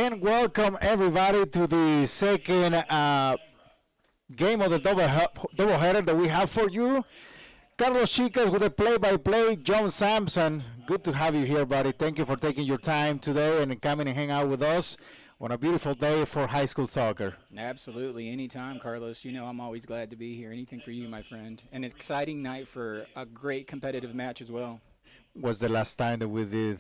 and welcome everybody to the second game of the doubleheader that we have for you. Carlos Chicas with the play-by-play. John Sampson, good to have you here, buddy. Thank you for taking your time today and coming and hang out with us on a beautiful day for high school soccer. Absolutely. Anytime, Carlos. You know I'm always glad to be here. Anything for you, my friend. An exciting night for a great competitive match as well. Was the last time that we did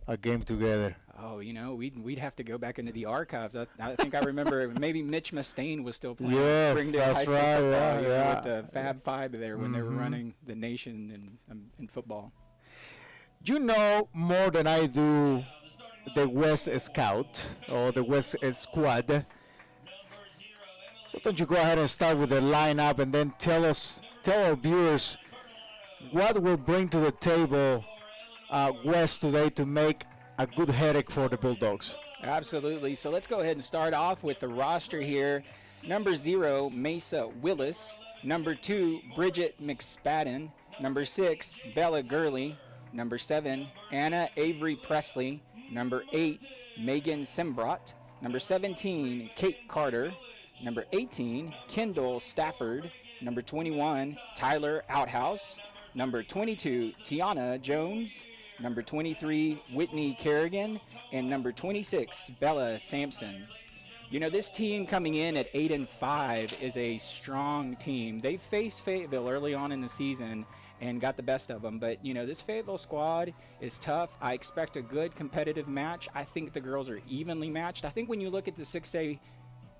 a game together? Oh, you know, we'd have to go back into the archives. I think I remember maybe Mitch Mustaine was still playing Springdale High School football with the Fab Five there when they were running the nation in football. You know more than I do the West Scout or the West Squad. Why don't you go ahead and start with the lineup and then tell our viewers what will bring to the table West today to make a good headache for the Bulldogs. Absolutely. So let's go ahead and start off with the roster here. Number 0, Mesa Willis. Number 2, Bridget McSpadden. Number 6, Bella Gurley. Number 7, Anna Avery Presley. Number 8, Megan Simbrot. Number 17, Kate Carter. Number 18, Kendall Stafford. Number 21, Tyler Outhouse. Number 22, Tiana Jones. Number 23, Whitney Kerrigan. And number 26, Bella Sampson. You know, this team coming in at 8-5 is a strong team. They faced Fayetteville early on in the season and got the best of them. But, you know, this Fayetteville squad is tough. I expect a good competitive match. I think the girls are evenly matched. I think when you look at the 6A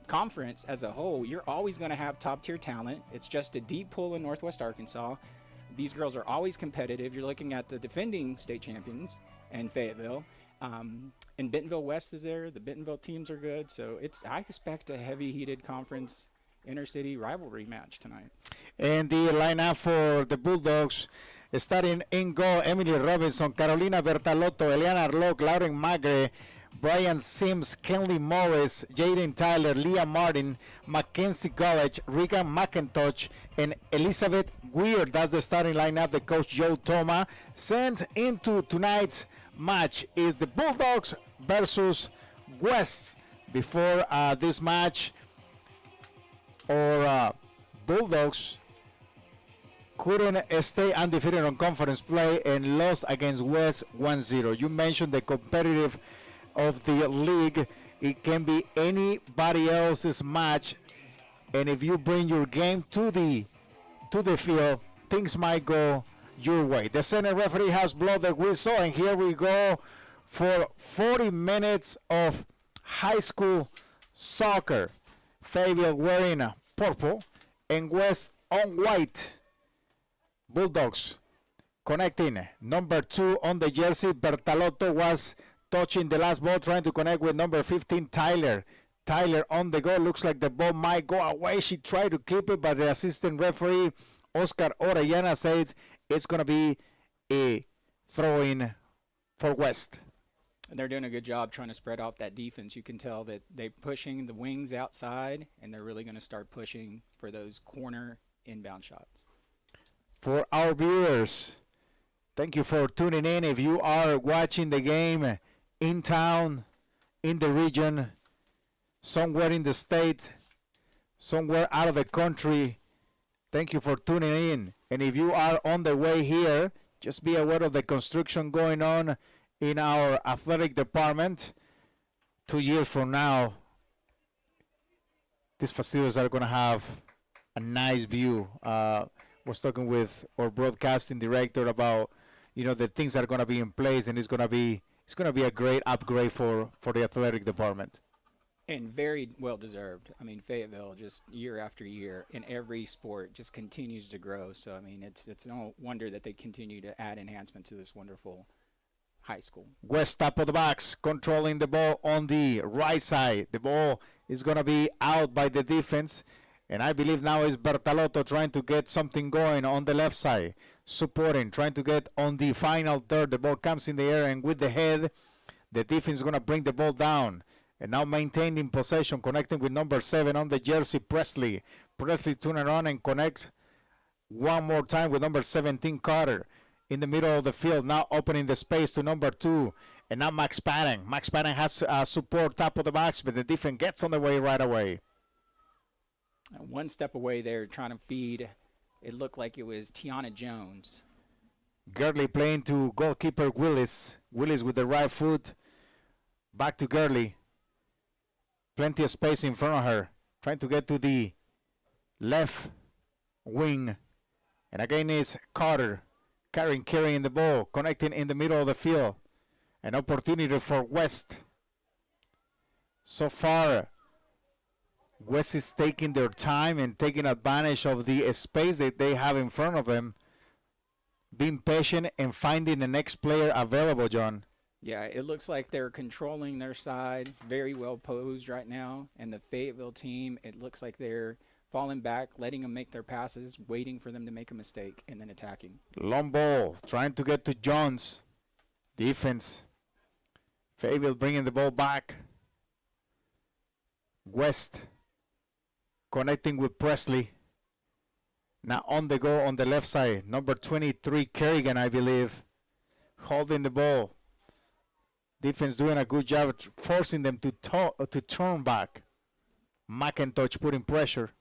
conference as a whole, you're always going to have top-tier talent. It's just a deep pool in Northwest Arkansas. These girls are always competitive. You're looking at the defending state champions in Fayetteville. And Bentonville West is there. The Bentonville teams are good. So I expect a heavy-heated conference intercity rivalry match tonight. And the lineup for the Bulldogs, starting in goal, Emily Robinson, Carolina Bertalotto, Eliana Arlock, Lauren Magre, Brian Sims, Kenley Morris, Jaden Tyler, Leah Martin, Mackenzie College, Regan McIntosh, and Elizabeth Weir. That's the starting lineup that Coach Joe Toma sends into tonight's match. Is the Bulldogs versus West. Before this match, Bulldogs couldn't stay undefeated on conference play and lost against West 1-0. You mentioned the competitive of the league. It can be anybody else's match, and if you bring your game to the field, things might go your way. The center referee has blown the whistle, and here we go for 40 minutes of high school soccer. Fayetteville wearing purple and West on white. Bulldogs connecting. Number 2 on the jersey, Bertalotto, was touching the last ball, trying to connect with number 15, Tyler. Tyler on the goal. Looks like the ball might go away. She tried to keep it, but the assistant referee, Oscar Orellana, says it's going to be a throw-in for West. And they're doing a good job trying to spread out that defense. You can tell that they're pushing the wings outside, and they're really going to start pushing for those corner inbound shots. For our viewers, thank you for tuning in. If you are watching the game in town, in the region, somewhere in the state, somewhere out of the country, thank you for tuning in. And if you are on the way here, just be aware of the construction going on in our athletic department. 2 years from now, these facilities are going to have a nice view. Was talking with our broadcasting director about, you know, the things that are going to be in place, and it's going to be a great upgrade for the athletic department. And very well deserved. I mean, Fayetteville just year after year in every sport just continues to grow. So I mean, it's no wonder that they continue to add enhancement to this wonderful high school. West top of the box, controlling the ball on the right side. The ball is going to be out by the defense. And I believe now is Bertalotto trying to get something going on the left side. Supporting, trying to get on the final third. The ball comes in the air, and with the head, the defense is going to bring the ball down. And now maintaining possession, connecting with number 7 on the jersey, Presley. Presley turns around and connects one more time with number 17, Carter. In the middle of the field, now opening the space to number 2. And now Max Patton. Max Patton has support top of the box, but the defense gets on the way right away. One step away there, trying to feed. It looked like it was Tiana Jones. Gurley playing to goalkeeper Willis. Willis with the right foot. Back to Gurley. Plenty of space in front of her. Trying to get to the left wing. And again is Carter. Carrying the ball. Connecting in the middle of the field. An opportunity for West. So far, West is taking their time and taking advantage of the space that they have in front of them. Being patient and finding the next player available, John. Yeah, it looks like they're controlling their side. Very well posed right now. And the Fayetteville team, it looks like they're falling back, letting them make their passes, waiting for them to make a mistake, and then attacking. Long ball, trying to get to Jones. Defense. Fayetteville bringing the ball back. West connecting with Presley. Now on the go on the left side. Number 23, Kerrigan, I believe. Holding the ball. Defense doing a good job forcing them to turn back. McIntosh putting pressure.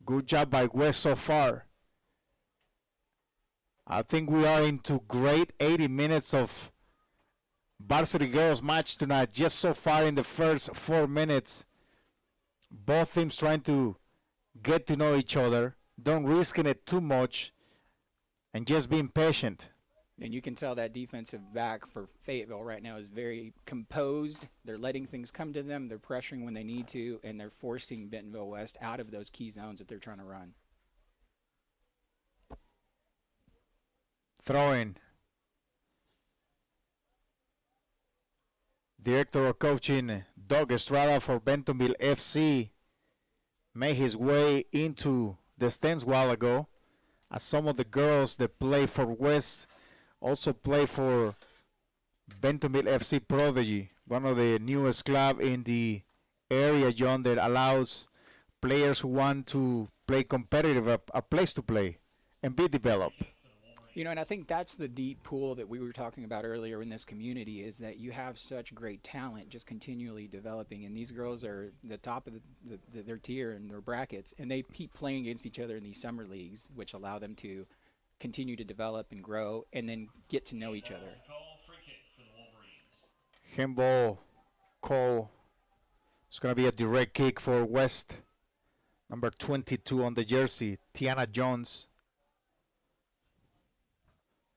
Good job by West so far. I think we are into great 80 minutes of varsity girls match tonight. Just so far in the first 4 minutes. Both teams trying to get to know each other. Don't risk it too much. And just being patient. And you can tell that defensive back for Fayetteville right now is very composed. They're letting things come to them. They're pressuring when they need to. And they're forcing Bentonville West out of those key zones that they're trying to run. Throwing. Director of coaching Doug Estrada for Bentonville FC made his way into the stands a while ago, as some of the girls that play for West also play for Bentonville FC Prodigy, one of the newest club in the area, John, that allows players who want to play competitive a place to play and be developed. You know, and I think that's the deep pool that we were talking about earlier in this community, is that you have such great talent just continually developing, and these girls are the top of their tier and their brackets, and they keep playing against each other in these summer leagues, which allow them to continue to develop and grow and then get to know each other. Handball call. It's going to be a direct kick for West. Number 22 on the jersey, Tiana Jones.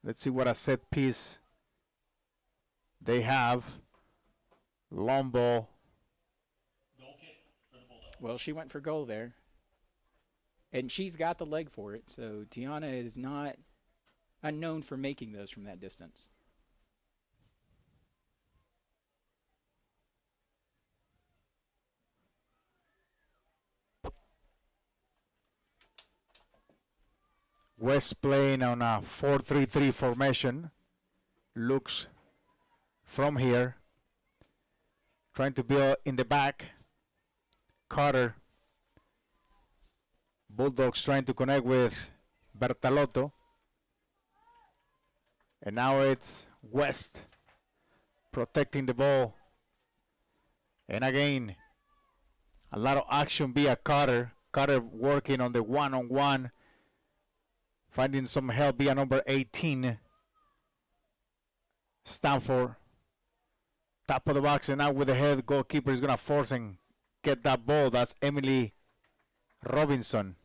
Let's see what a set piece they have. Long ball. Well, she went for goal there. And she's got the leg for it, so Tiana is not unknown for making those from that distance. West playing on a 4-3-3 formation. Looks from here. Trying to build in the back. Carter. Bulldogs trying to connect with Bertalotto. And now it's West protecting the ball. And again, a lot of action via Carter. Carter working on the one-on-one. Finding some help via number 18. Stanford. Top of the box, and now with the head, goalkeeper is going to force and get that ball. That's Emily Robinson.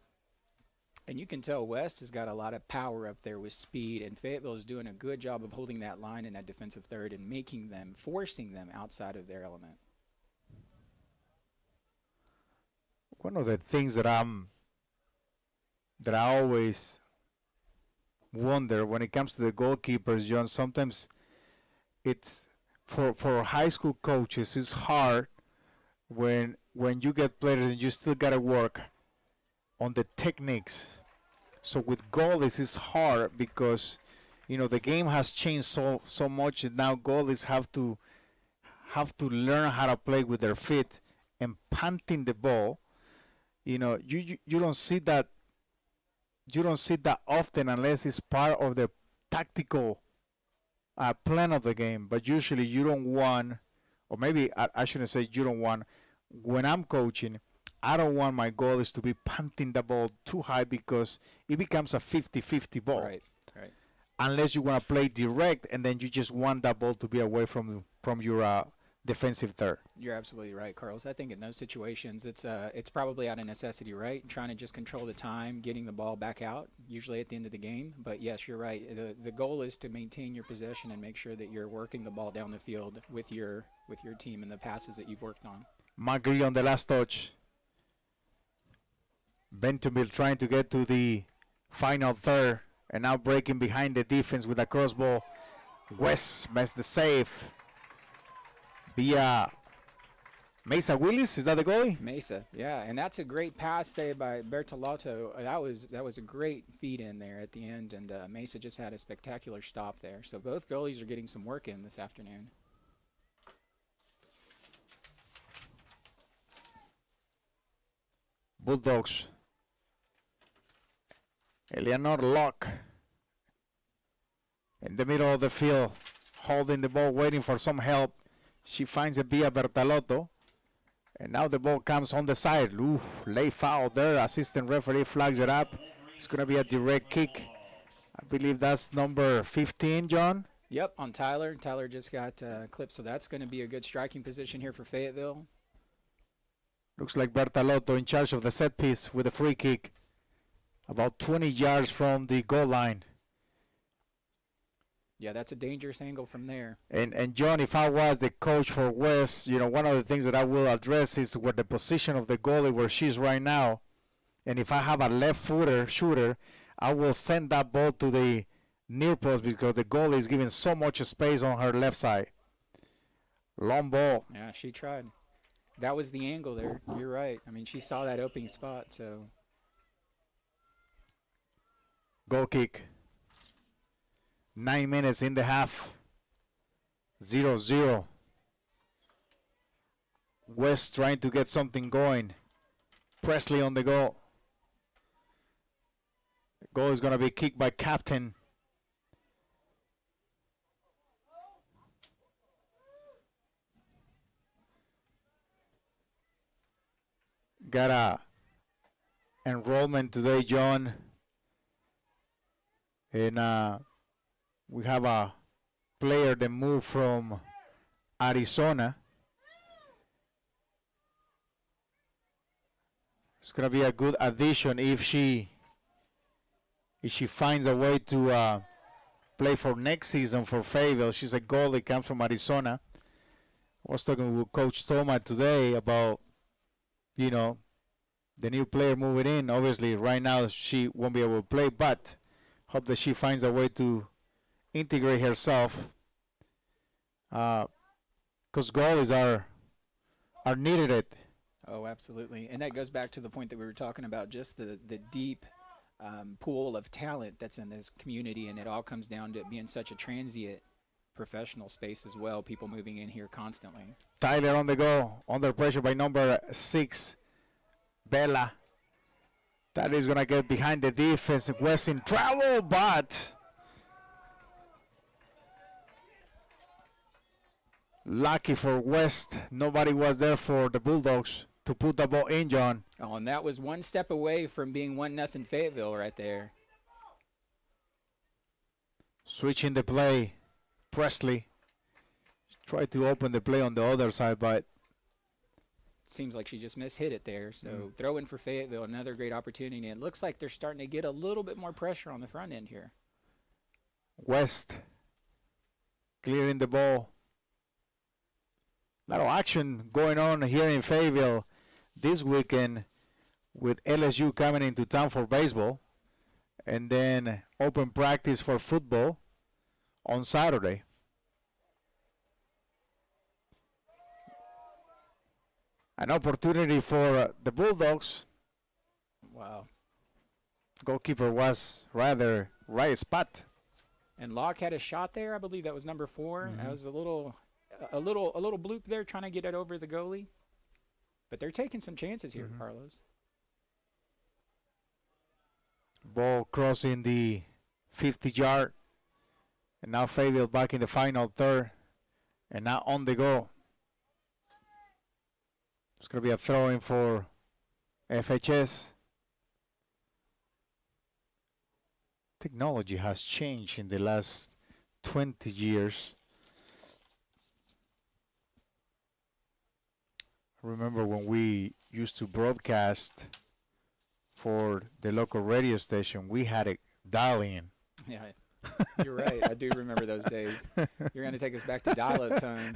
And you can tell West has got a lot of power up there with speed, and Fayetteville is doing a good job of holding that line in that defensive third and making them, forcing them outside of their element. One of the things that I always wonder when it comes to the goalkeepers, John, sometimes it's for high school coaches, it's hard when you get players and you still got to work on the techniques. So with goalies it's hard because the game has changed so much, and now goalies have to learn how to play with their feet and punting the ball. You don't see that. You don't see that often unless it's part of the tactical plan of the game, but usually you don't want, or maybe I shouldn't say you don't want, when I'm coaching, I don't want my goalies to be punting the ball too high because it becomes a 50-50 ball. Right. Unless you want to play direct, and then you just want that ball to be away from your defensive third. You're absolutely right, Carlos. I think in those situations, it's probably out of necessity, right? Trying to just control the time, getting the ball back out, usually at the end of the game. But yes, you're right. The goal is to maintain your possession and make sure that you're working the ball down the field with your team and the passes that you've worked on. Magri on the last touch. Bentonville trying to get to the final third, and now breaking behind the defense with a crossball. West makes the save via Mesa Willis. Is that the goalie? Mesa, yeah, and that's a great pass there by Bertolotto. That was a great feed in there at the end, and Mesa just had a spectacular stop there. So both goalies are getting some work in this afternoon. Bulldogs. Eleanor Locke in the middle of the field, holding the ball, waiting for some help. She finds it via Bertalotto. And now the ball comes on the side. Ooh, late foul there. Assistant referee flags it up. It's going to be a direct kick. I believe that's number 15, John. Yep, on Tyler. Tyler just got clipped, so that's going to be a good striking position here for Fayetteville. Looks like Bertalotto in charge of the set piece with a free kick. About 20 yards from the goal line. Yeah, that's a dangerous angle from there. And John, if I was the coach for West, one of the things that I will address is where the position of the goalie where she's right now. And if I have a left-footer shooter, I will send that ball to the near post because the goalie is giving so much space on her left side. Long ball. Yeah, she tried. That was the angle there. You're right. I mean, she saw that opening spot, so. Goal kick. 9 minutes in the half. 0-0. West trying to get something going. Presley on the goal. The goal is going to be kicked by Captain. Got a enrollment today, John. And we have a player that moved from Arizona. It's going to be a good addition if she finds a way to play for next season for Fayetteville. She's a goalie, comes from Arizona. I was talking with Coach Toma today about, the new player moving in. Obviously, right now she won't be able to play, but hope that she finds a way to integrate herself. Because goalies are needed. Oh, absolutely. And that goes back to the point that we were talking about, just the deep pool of talent that's in this community, and it all comes down to it being such a transient professional space as well, people moving in here constantly. Tyler on the go, under pressure by number 6, Bella. That is going to get behind the defense. West in trouble, but lucky for West, nobody was there for the Bulldogs to put the ball in, John. Oh, and that was one step away from being 1-0 Fayetteville right there. Switching the play, Presley tried to open the play on the other side, but seems like she just mishit it there. So throw in for Fayetteville, another great opportunity. And it looks like they're starting to get a little bit more pressure on the front end here. West clearing the ball. A lot of action going on here in Fayetteville this weekend with LSU coming into town for baseball, and then open practice for football on Saturday. An opportunity for the Bulldogs. Wow. Goalkeeper was rather right spot. And Locke had a shot there. I believe that was number 4. That was a little bloop there, trying to get it over the goalie. But they're taking some chances here, Carlos. Ball crossing the 50-yard. And now Fayetteville back in the final third. And now on the go. It's going to be a throw-in for FHS. Technology has changed in the last 20 years. Remember when we used to broadcast for the local radio station, we had a dial-in. Yeah, you're right. I do remember those days. You're going to take us back to dial-up time.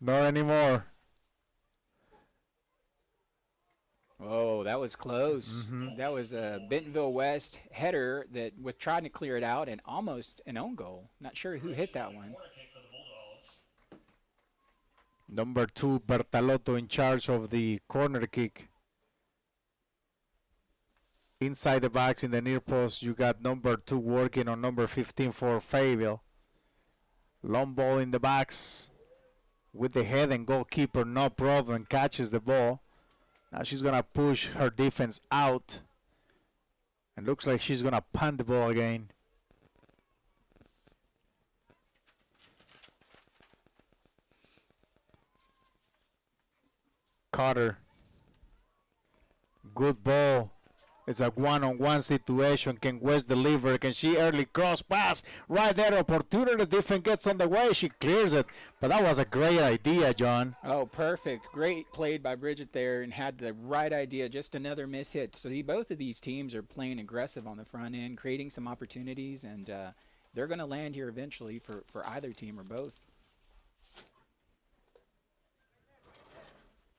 Not anymore. Oh, that was close. That was a Bentonville West header that was trying to clear it out and almost an own goal. Not sure who hit that one. Number 2, Bertalotto in charge of the corner kick. Inside the box in the near post, you got number 2 working on number 15 for Fayetteville. Long ball in the box with the head and goalkeeper, no problem, catches the ball. Now she's going to push her defense out. And looks like she's going to punt the ball again. Carter. Good ball. It's a one-on-one situation. Can West deliver? Can she early cross pass? Right there, opportunity. The defense gets on the way. She clears it. But that was a great idea, John. Oh, perfect. Great played by Bridget there and had the right idea. Just another miss hit. So both of these teams are playing aggressive on the front end, creating some opportunities, and they're going to land here eventually for either team or both.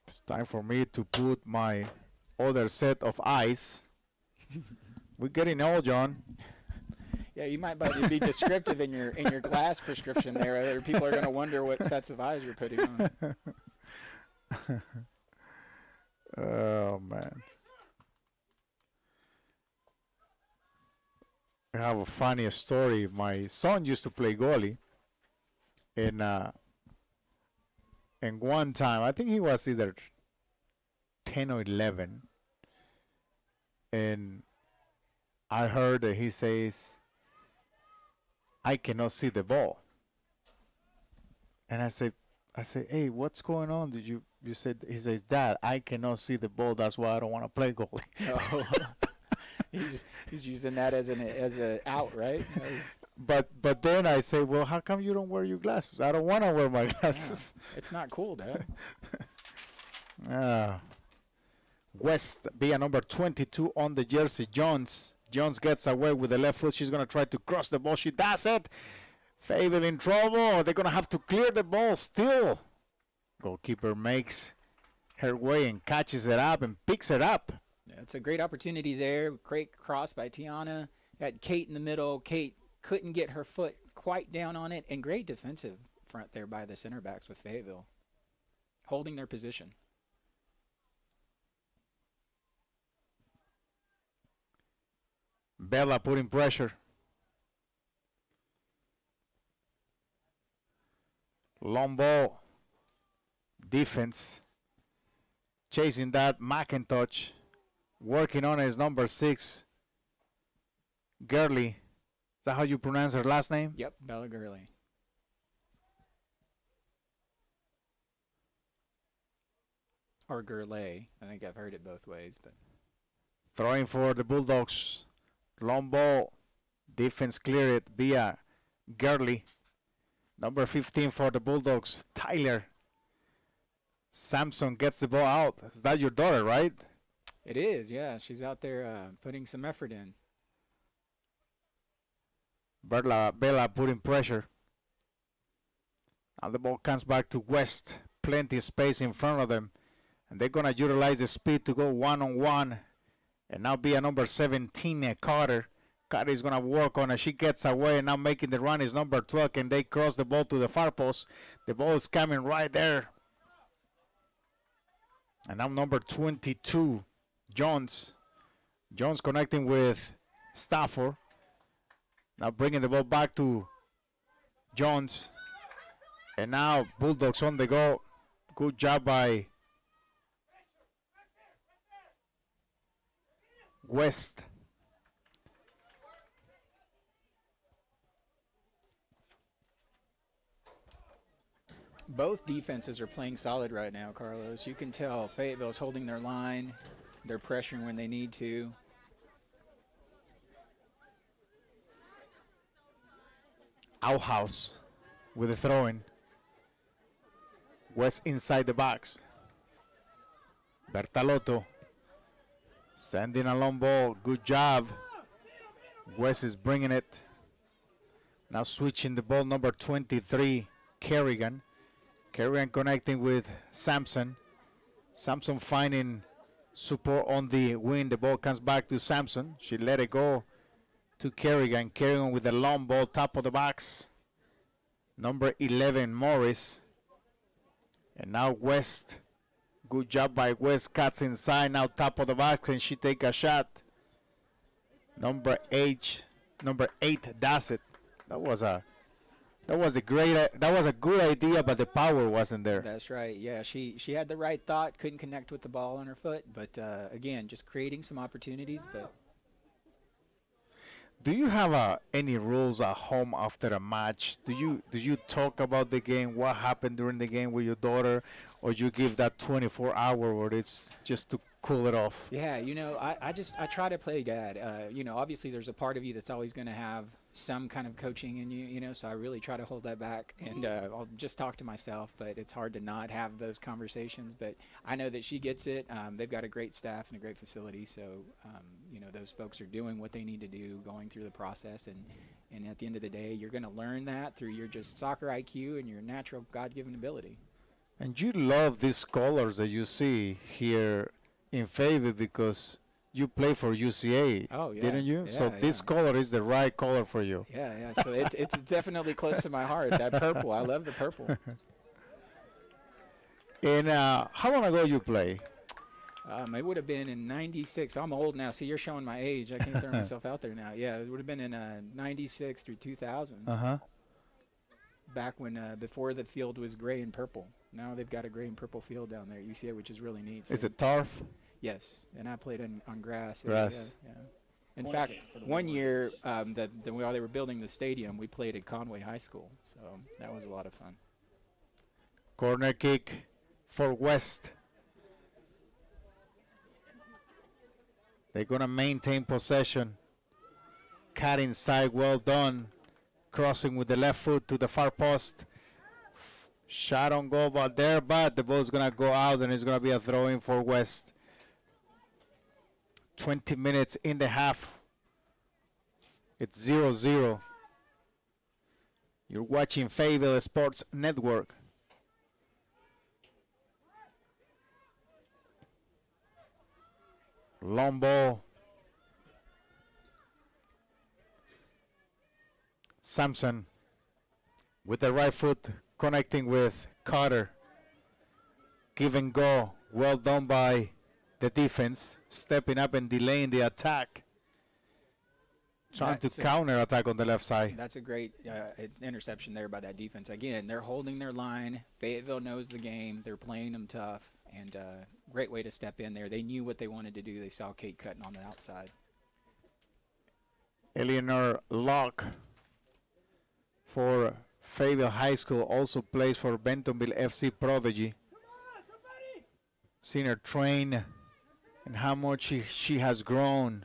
It's time for me to put my other set of eyes. We're getting old, John. Yeah, you might be descriptive in your glass prescription there. Other people are going to wonder what sets of eyes you're putting on. Oh, man. I have a funny story. My son used to play goalie. And one time, I think he was either 10 or 11. And I heard that he says, I cannot see the ball. And I said, hey, what's going on? He says, Dad, I cannot see the ball. That's why I don't want to play goalie. Oh. He's using that as an out, right? But then I say, well, how come you don't wear your glasses? I don't want to wear my glasses. Yeah, it's not cool, Dad. West via number 22 on the jersey, Jones. Jones gets away with the left foot. She's going to try to cross the ball. She does it. Fayetteville in trouble. They're going to have to clear the ball still. Goalkeeper makes her way and catches it up and picks it up. Yeah, it's a great opportunity there. Great cross by Tiana. Had Kate in the middle. Kate couldn't get her foot quite down on it. And great defensive front there by the center backs with Fayetteville, holding their position. Bella putting pressure. Long ball. Defense. Chasing that. McIntosh. Working on his number 6. Gurley. Is that how you pronounce her last name? Yep, Bella Gurley. Or Gurley. I think I've heard it both ways. But throwing for the Bulldogs. Long ball. Defense clear it via Gurley. Number 15 for the Bulldogs, Tyler. Sampson gets the ball out. Is that your daughter, right? It is, yeah. She's out there putting some effort in. Bella putting pressure. Now the ball comes back to West. Plenty of space in front of them. And they're going to utilize the speed to go one-on-one. And now be a number 17, Carter. Carter is going to work on it. She gets away and now making the run is number 12. Can they cross the ball to the far post? The ball is coming right there. And now number 22, Jones. Jones connecting with Stafford. Now bringing the ball back to Jones. And now Bulldogs on the go. Good job by West. Both defenses are playing solid right now, Carlos. You can tell Fayetteville's holding their line. They're pressuring when they need to. Outhouse with the throw-in. West inside the box. Bertalotto sending a long ball. Good job. West is bringing it. Now switching the ball, number 23, Kerrigan. Kerrigan connecting with Sampson. Sampson finding support on the wing. The ball comes back to Sampson. She let it go to Kerrigan. Kerrigan with the long ball, top of the box. Number 11, Morris. And now West. Good job by West. Cuts inside, now top of the box, and she take a shot. Number 8 does it. That was a good idea, but the power wasn't there. That's right. Yeah, she had the right thought, couldn't connect with the ball on her foot, but again, just creating some opportunities. But do you have any rules at home after a match? Do you talk about the game, what happened during the game with your daughter, or you give that 24-hour where it's just to cool it off? Yeah, I try to play dad. Obviously there's a part of you that's always going to have some kind of coaching in you, so I really try to hold that back, and I'll just talk to myself, but it's hard to not have those conversations. But I know that she gets it. They've got a great staff and a great facility, so those folks are doing what they need to do, going through the process, and at the end of the day, you're going to learn that through your just soccer IQ and your natural God-given ability. And you love these colors that you see here in Fayetteville because you play for UCA, didn't you? Yeah, so this color is the right color for you. Yeah. So it's definitely close to my heart, that purple. I love the purple. And how long ago you play? It would have been in 96. I'm old now. See, you're showing my age. I can't throw myself out there now. Yeah, it would have been in 96 through 2000. Uh-huh. Back when, before the field was gray and purple. Now they've got a gray and purple field down there at UCA, which is really neat. So is it turf? Yes, and I played on grass. Grass. Yeah. In fact, one year, while they were building the stadium, we played at Conway High School. So that was a lot of fun. Corner kick for West. They're going to maintain possession. Cut inside, well done. Crossing with the left foot to the far post. Shot on goal, but the ball's going to go out, and it's going to be a throw-in for West. 20 minutes in the half. It's 0-0. You're watching Fayetteville Sports Network. Long ball. Sampson with the right foot connecting with Carter. Give and go. Well done by the defense. Stepping up and delaying the attack. Trying to counter attack on the left side. That's a great interception there by that defense. Again, they're holding their line. Fayetteville knows the game. They're playing them tough. And great way to step in there. They knew what they wanted to do. They saw Kate cutting on the outside. Eleanor Locke for Fayetteville High School also plays for Bentonville FC Prodigy. Seen her train and how much she has grown.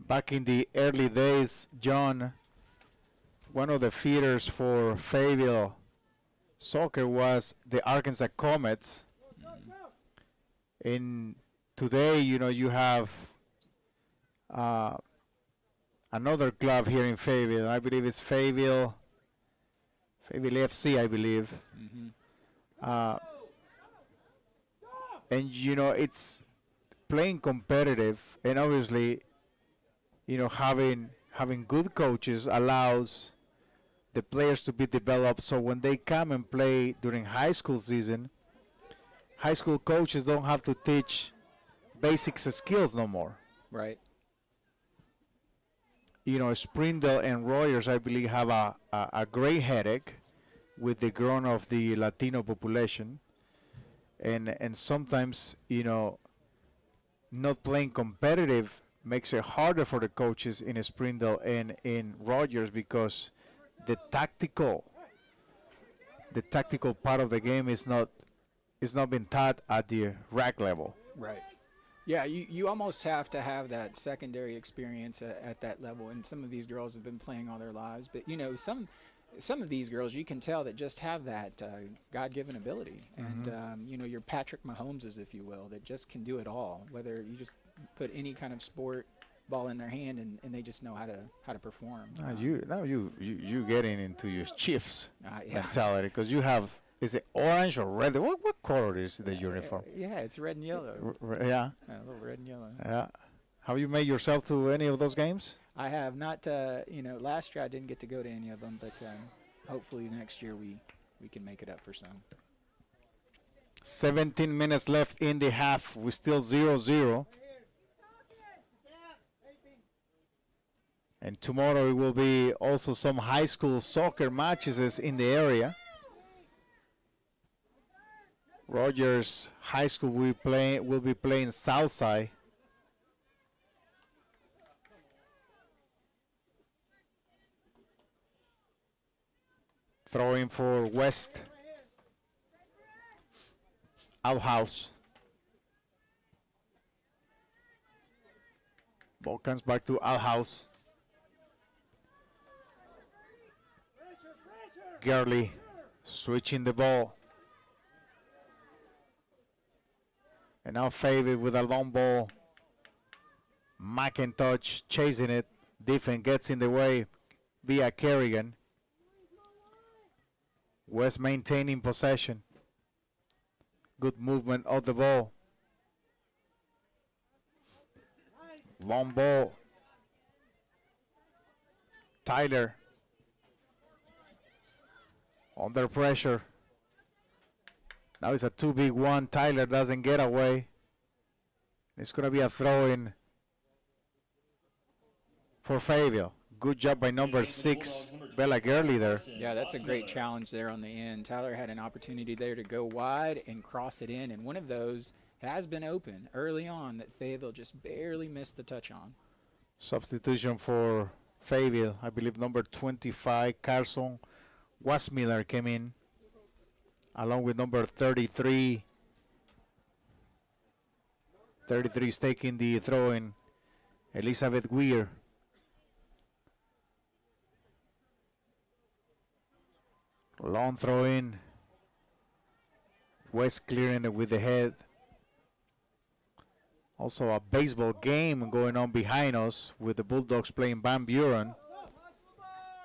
Back in the early days, John, one of the feeders for Fayetteville soccer was the Arkansas Comets. And today, you have another club here in Fayetteville. I believe it's Fayetteville FC, I believe. And, it's playing competitive, and obviously, having good coaches allows the players to be developed, so when they come and play during high school season, high school coaches don't have to teach basics skills no more. Right. Springdale and Royers, I believe, have a great headache with the growth of the Latino population, and sometimes, not playing competitive makes it harder for the coaches in Springdale and in Rogers because the tactical part of the game is not being taught at the rag level. Right. Yeah, you almost have to have that secondary experience at that level, and some of these girls have been playing all their lives. But, you know, some of these girls, you can tell that just have that God-given ability. And, you know, your Patrick Mahomeses, if you will, that just can do it all, whether you just put any kind of sport ball in their hand and they just know how to perform. You getting into your Chiefs Yeah. mentality because you have, is it orange or red? What color is the uniform? Yeah, it's red and yellow. Yeah. A little red and yellow. Yeah. Have you made yourself to any of those games? I have not, you know, last year I didn't get to go to any of them, but hopefully next year we can make it up for some. 17 minutes left in the half. We're still 0-0. And tomorrow it will be also some high school soccer matches in the area. Rogers High School will be playing Southside. Throwing for West. Outhouse. Ball comes back to Outhouse. Gurley switching the ball. And now favored with a long ball. McIntosh chasing it. Defense gets in the way via Kerrigan. West maintaining possession. Good movement of the ball. Long ball. Tyler. Under pressure. Now it's a 2-big-1. Tyler doesn't get away. It's going to be a throw-in for Fayetteville. Good job by number 6, Bella Gurley there. Yeah, that's a great challenge there on the end. Tyler had an opportunity there to go wide and cross it in, and one of those has been open early on that Fayetteville just barely missed the touch on. Substitution for Fayetteville. I believe number 25, Carson Wasmiller came in, along with number 33. 33 is taking the throw-in, Elizabeth Weir. Long throw-in. West clearing it with the head. Also a baseball game going on behind us with the Bulldogs playing Van Buren.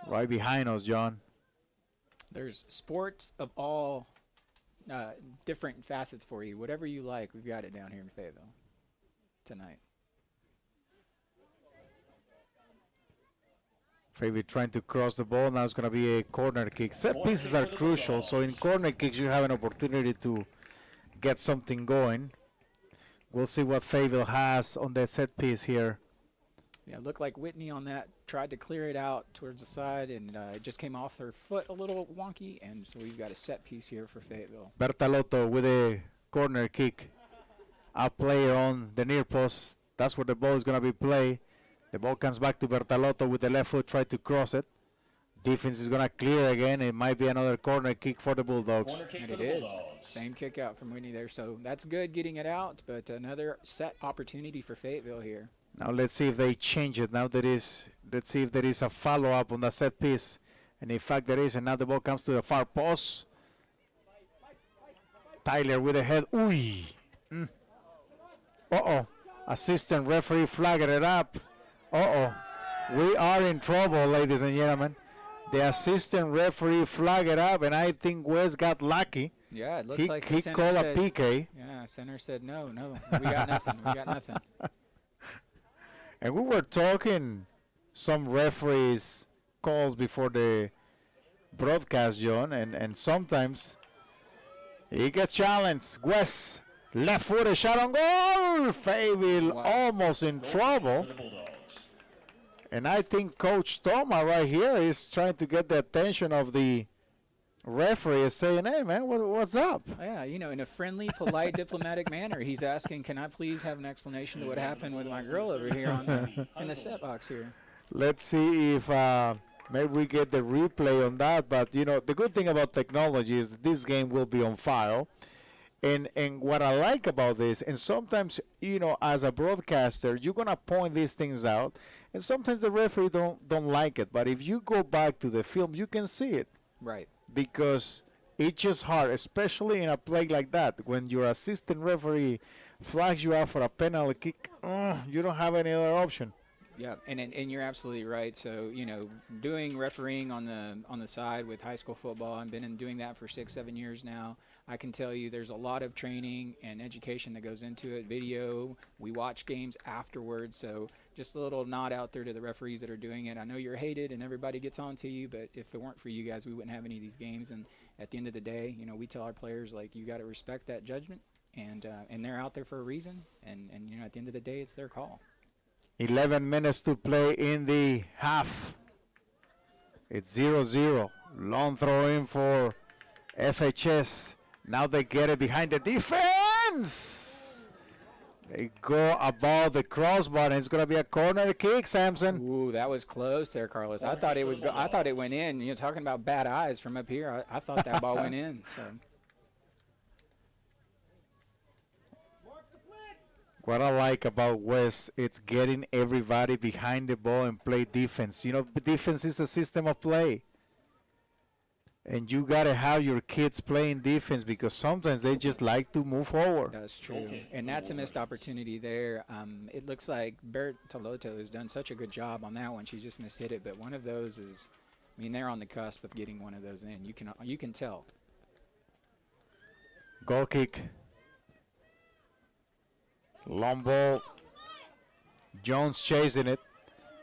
Right behind us, John. There's sports of all different facets for you. Whatever you like, we've got it down here in Fayetteville tonight. Fayetteville trying to cross the ball. Now it's going to be a corner kick. Set pieces are crucial, so in corner kicks you have an opportunity to get something going. We'll see what Fayetteville has on that set piece here. Yeah, it looked like Whitney on that tried to clear it out towards the side, and it just came off her foot a little wonky, and so we've got a set piece here for Fayetteville. Bertalotto with a corner kick. A player on the near post. That's where the ball is going to be played. The ball comes back to Bertalotto with the left foot, try to cross it. Defense is going to clear again. It might be another corner kick for the Bulldogs. And it is. Same kick out from Whitney there, so that's good getting it out, but another set opportunity for Fayetteville here. Now let's see if they change it. Now let's see if there is a follow-up on the set piece. And in fact there is, and now the ball comes to the far post. Tyler with the head. Ooh. Uh-oh. Assistant referee flagged it up. Uh-oh. We are in trouble, ladies and gentlemen. The assistant referee flagged it up, and I think West got lucky. Yeah, it looks like he called a PK. Yeah, center said no, we got nothing. We got nothing. And we were talking some referees calls before the broadcast, John, and sometimes he gets challenged. West, left footed shot on goal. Fayetteville almost in trouble. And I think Coach Toma right here is trying to get the attention of the referee is saying, "Hey, man, what's up?" Yeah, you know, in a friendly, polite, diplomatic manner, he's asking, "Can I please have an explanation to what happened with my girl over here in the set box here?" Let's see if maybe we get the replay on that. But you know, the good thing about technology is this game will be on file. And what I like about this, and sometimes, you know, as a broadcaster, you're gonna point these things out, and sometimes the referee don't like it. But if you go back to the film, you can see it. Right. Because it's just hard, especially in a play like that, when your assistant referee flags you out for a penalty kick. You don't have any other option. Yeah, and you're absolutely right. So, you know, doing refereeing on the side with high school football, I've been doing that for 6-7 years now. I can tell you there's a lot of training and education that goes into it. Video, we watch games afterwards. So just a little nod out there to the referees that are doing it. I know you're hated and everybody gets on to you, but if it weren't for you guys, we wouldn't have any of these games. And at the end of the day, you know, we tell our players, like, you got to respect that judgment, and they're out there for a reason. And you know, at the end of the day, it's their call. 11 minutes to play in the half. It's 0-0. Long throw in for FHS. Now they get it behind the defense. They go above the crossbar, and it's going to be a corner kick, Sampson. Ooh, that was close there, Carlos. I thought it was. I thought it went in. You know, talking about bad eyes from up here, I thought that ball went in. So. What I like about West, it's getting everybody behind the ball and play defense. You know, defense is a system of play. And you got to have your kids playing defense because sometimes they just like to move forward. That's true. And that's a missed opportunity there. It looks like Bertolotto has done such a good job on that one. She just missed hit it. But one of those is, I mean, they're on the cusp of getting one of those in. You can tell. Goal kick. Long ball. Jones chasing it.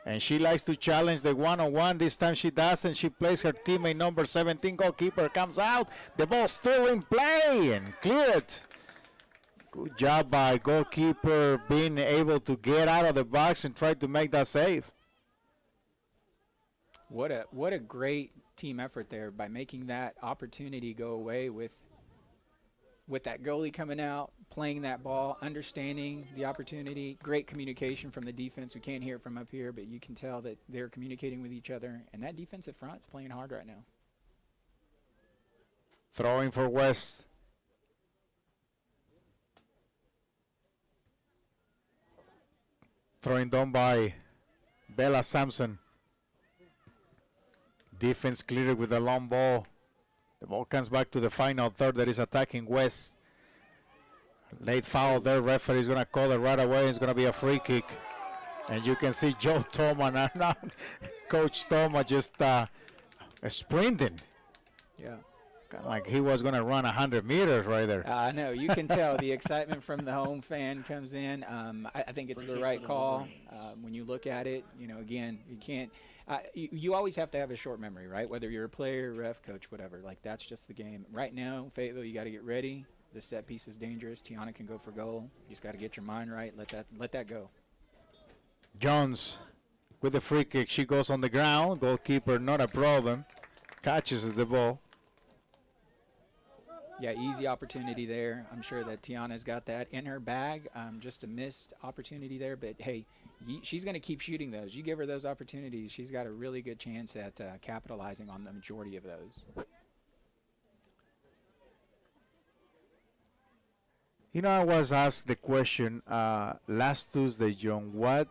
And she likes to challenge the one-on-one. This time she doesn't. She plays her teammate number 17. Goalkeeper comes out. The ball still in play and cleared. Good job by goalkeeper being able to get out of the box and try to make that save. What a great team effort there by making that opportunity go away with that goalie coming out, playing that ball, understanding the opportunity. Great communication from the defense. We can't hear it from up here, but you can tell that they're communicating with each other. And that defensive front's playing hard right now. Throwing for West. Throwing down by Bella Sampson. Defense cleared with a long ball. The ball comes back to the final third that is attacking West. Late foul there. Referee is going to call it right away. It's going to be a free kick. And you can see Joe Toma now. Coach Toma just sprinting. Yeah. Kind of like he was going to run 100 meters right there. I know. You can tell the excitement from the home fan comes in. I think it's the right call. When you look at it, you know, again, you can't. You always have to have a short memory, right? Whether you're a player, ref, coach, whatever. Like, that's just the game. Right now, Fayetteville, you got to get ready. The set piece is dangerous. Tiana can go for goal. You just got to get your mind right. Let that go. Jones with the free kick. She goes on the ground. Goalkeeper, not a problem. Catches the ball. Yeah, easy opportunity there. I'm sure that Tiana's got that in her bag. Just a missed opportunity there. But, hey, she's going to keep shooting those. You give her those opportunities, she's got a really good chance at capitalizing on the majority of those. You know, I was asked the question last Tuesday, John, what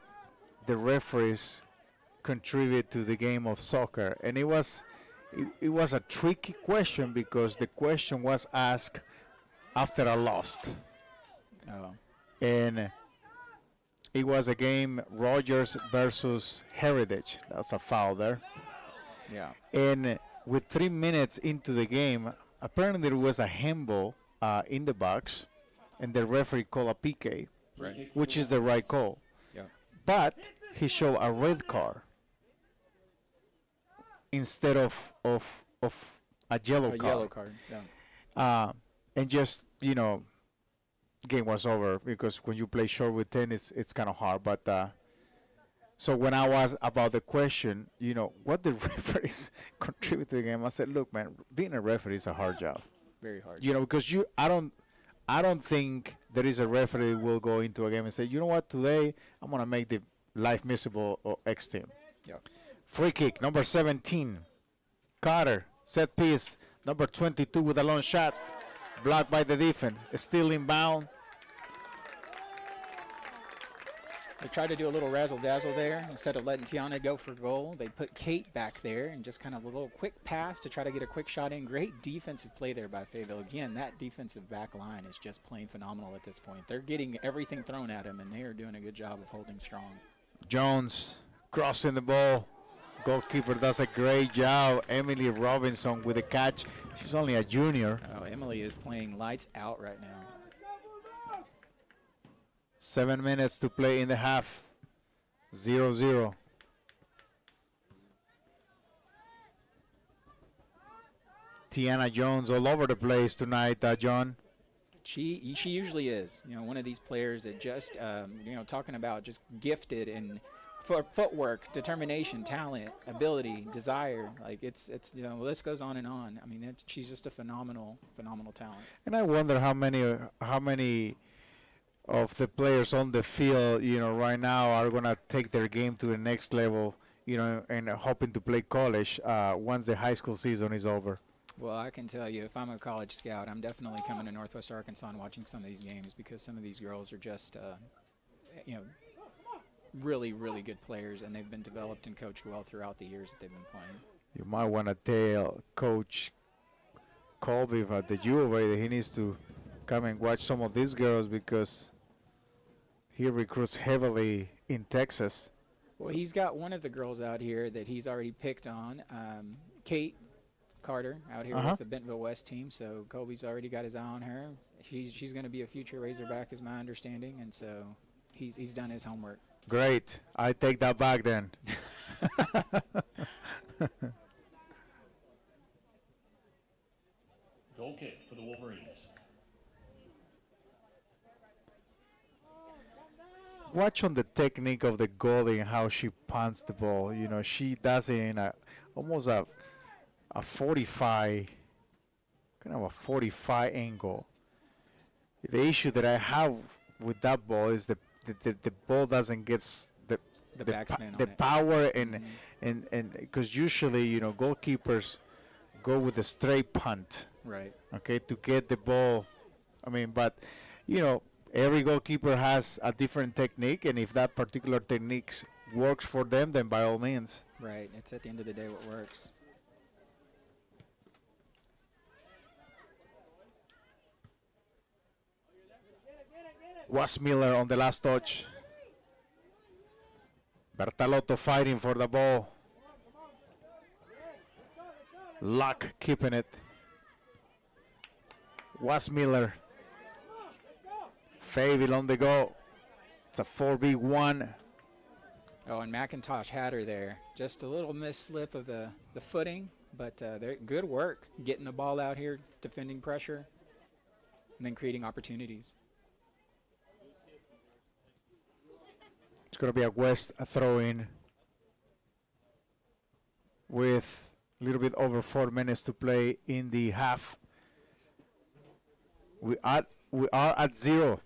the referees contribute to the game of soccer. And it was a tricky question because the question was asked after a loss. Oh. And it was a game, Rogers versus Heritage. That's a foul there. Yeah. And with 3 minutes into the game, apparently there was a handball in the box, and the referee called a PK, Right. which is the right call. Yeah. But he showed a red card instead of a yellow A card. yellow card. Yeah. And just, you know, game was over because when you play short with 10, it's kind of hard. But So when I was about the question, what the referees contribute to the game, I said, look, man, being a referee is a hard job. Very hard. Because I don't think there is a referee who will go into a game and say, you know what, today I'm gonna make the life miserable of X team. Yeah. Free kick, number 17, Carter, set piece, number 22 with a long shot, blocked by the defense, still inbound. They tried to do a little razzle-dazzle there. Instead of letting Tiana go for goal, they put Kate back there and just kind of a little quick pass to try to get a quick shot in. Great defensive play there by Fayetteville. Again, that defensive back line is just playing phenomenal at this point. They're getting everything thrown at them, and they are doing a good job of holding strong. Jones crossing the ball. Goalkeeper does a great job. Emily Robinson with the catch. She's only a junior. Oh, Emily is playing lights out right now. 7 minutes to play in the half. 0-0. Tiana Jones all over the place tonight, John. She usually is. One of these players that just, talking about just gifted and footwork, determination, talent, ability, desire. Like it's the list goes on and on. I mean, she's just a phenomenal talent. And I wonder how many of the players on the field, right now are going to take their game to the next level, and hoping to play college once the high school season is over. Well, I can tell you, if I'm a college scout, I'm definitely coming to Northwest Arkansas and watching some of these games because some of these girls are just, really, really good players, and they've been developed and coached well throughout the years that they've been playing. You might want to tell Coach Colby at the U of A that he needs to come and watch some of these girls because he recruits heavily in Texas. Well, he's got one of the girls out here that he's already picked on, Kate Carter, out here with the Bentonville West team. So Colby's already got his eye on her. She's going to be a future Razorback, is my understanding, and so he's done his homework. Great. I take that back then. Goal kick for the Wolverines. Watch on the technique of the goalie and how she punts the ball. She does it in almost a 45, kind of a 45 angle. The issue that I have with that ball is the ball doesn't get the backspin the power and because usually goalkeepers go with a straight punt, right? Okay, to get the ball. I mean, but every goalkeeper has a different technique, and if that particular technique works for them, then by all means. Right. It's at the end of the day what works. Was Miller on the last touch. Bertalotto fighting for the ball. Luck keeping it. Was Miller. Fayetteville on the go. It's a 4v1. Oh, and McIntosh had her there. Just a little misslip of the footing, but good work getting the ball out here, defending pressure, and then creating opportunities. It's going to be a West throw-in with a little bit over 4 minutes to play in the half. We are at 0.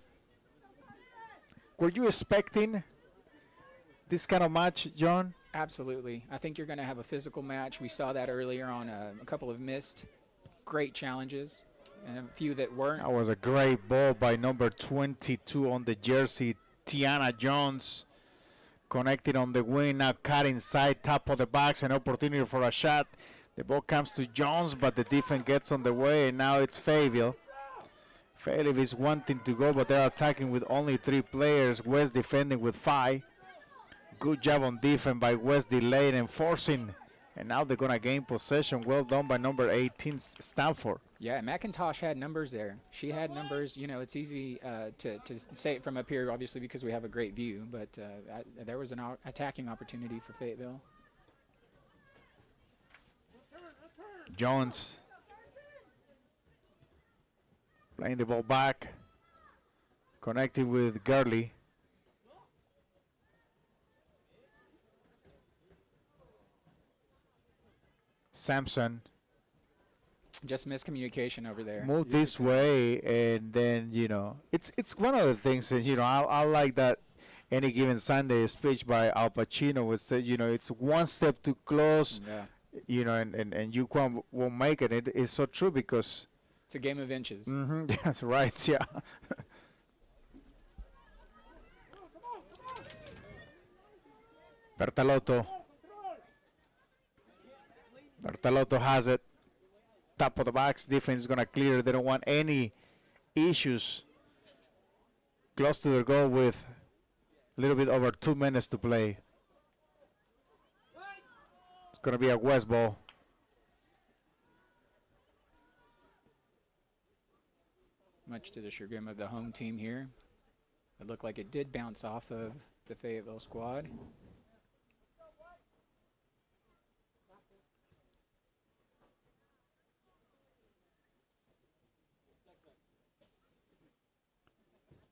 Were you expecting this kind of match, John? Absolutely. I think you're going to have a physical match. We saw that earlier on a couple of missed great challenges and a few that weren't. That was a great ball by number 22 on the jersey, Tiana Jones. Connected on the wing, now cut inside, top of the box, an opportunity for a shot. The ball comes to Jones, but the defense gets on the way, and now it's Fayetteville. Fayetteville is wanting to go, but they're attacking with only 3 players. West defending with 5. Good job on defense by West, delaying and forcing. And now they're going to gain possession. Well done by number 18, Stanford. Yeah, McIntosh had numbers there. She had numbers. It's easy to say it from up here, obviously, because we have a great view. But there was an attacking opportunity for Fayetteville. Jones playing the ball back. Connected with Gurley. Sampson. Just miscommunication over there. Move this way, and then, you know, it's one of the things that, you know, I like that Any Given Sunday speech by Al Pacino would say, you know, it's one step too close, you know, and you won't make it. It is so true because it's a game of inches. That's right, yeah. Bertalotto has it. Top of the box. Defense is going to clear. They don't want any issues close to their goal with a little bit over 2 minutes to play. It's going to be a West ball. Much to the chagrin of the home team here. It looked like it did bounce off of the Fayetteville squad.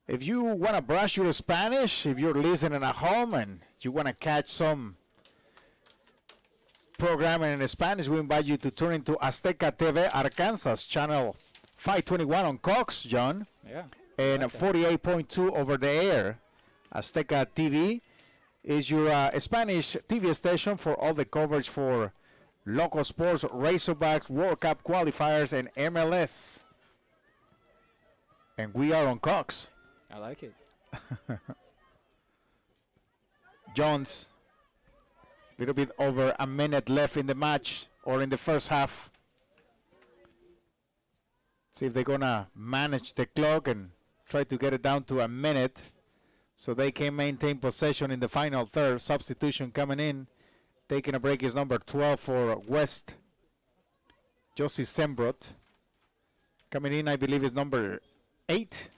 If you want to brush your Spanish, if you're listening at home and you want to catch some programming in Spanish, we invite you to tune into Azteca TV Arkansas, channel 521 on Cox, John. Yeah. And like 48.2 over the air. Azteca TV is your Spanish TV station for all the coverage for local sports, Razrobacks, World Cup qualifiers, and MLS. And we are on Cox. I like it. Jones, a little bit over a minute left in the match or in the first half. See if they're going to manage the clock and try to get it down to a minute so they can maintain possession in the final third. Substitution coming in. Taking a break is number 12 for West. Josie Sembrot. Coming in, I believe, is number 8.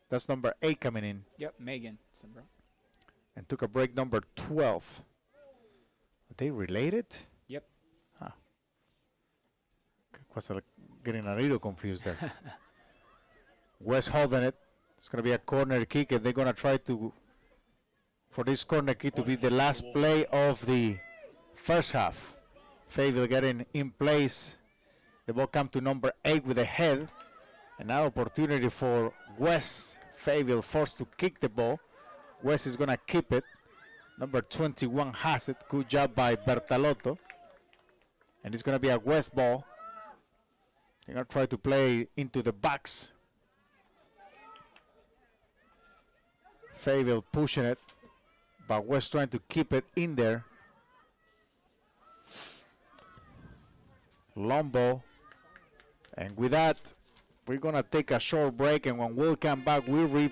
That's number 8 coming in. Yep, Megan. And took a break, number 12. Are they related? Yep. Huh. Was getting a little confused there. West holding it. It's going to be a corner kick, and they're going to try to, for this corner kick to be the last play of the first half. Fayetteville getting in place. The ball comes to number 8 with a head. And now opportunity for West. Fayetteville forced to kick the ball. West is going to keep it. Number 21 has it. Good job by Bertalotto. And it's going to be a West ball. They're going to try to play into the box. Fayetteville pushing it, but West trying to keep it in there. Long ball. And with that, we're going to take a short break, and when we'll come back, we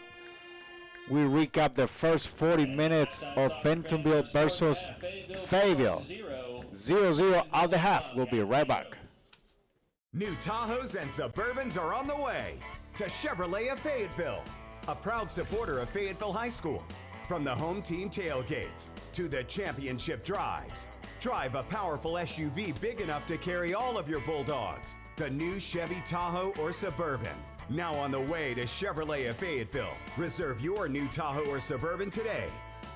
recap the first 40 minutes of Bentonville versus Fayetteville. 0-0 out the half. We'll be right back. New Tahoes and Suburbans are on the way to Chevrolet of Fayetteville, a proud supporter of Fayetteville High School. From the home team tailgates to the championship drives, drive a powerful SUV big enough to carry all of your Bulldogs. The new Chevy Tahoe or Suburban. Now on the way to Chevrolet of Fayetteville. Reserve your new Tahoe or Suburban today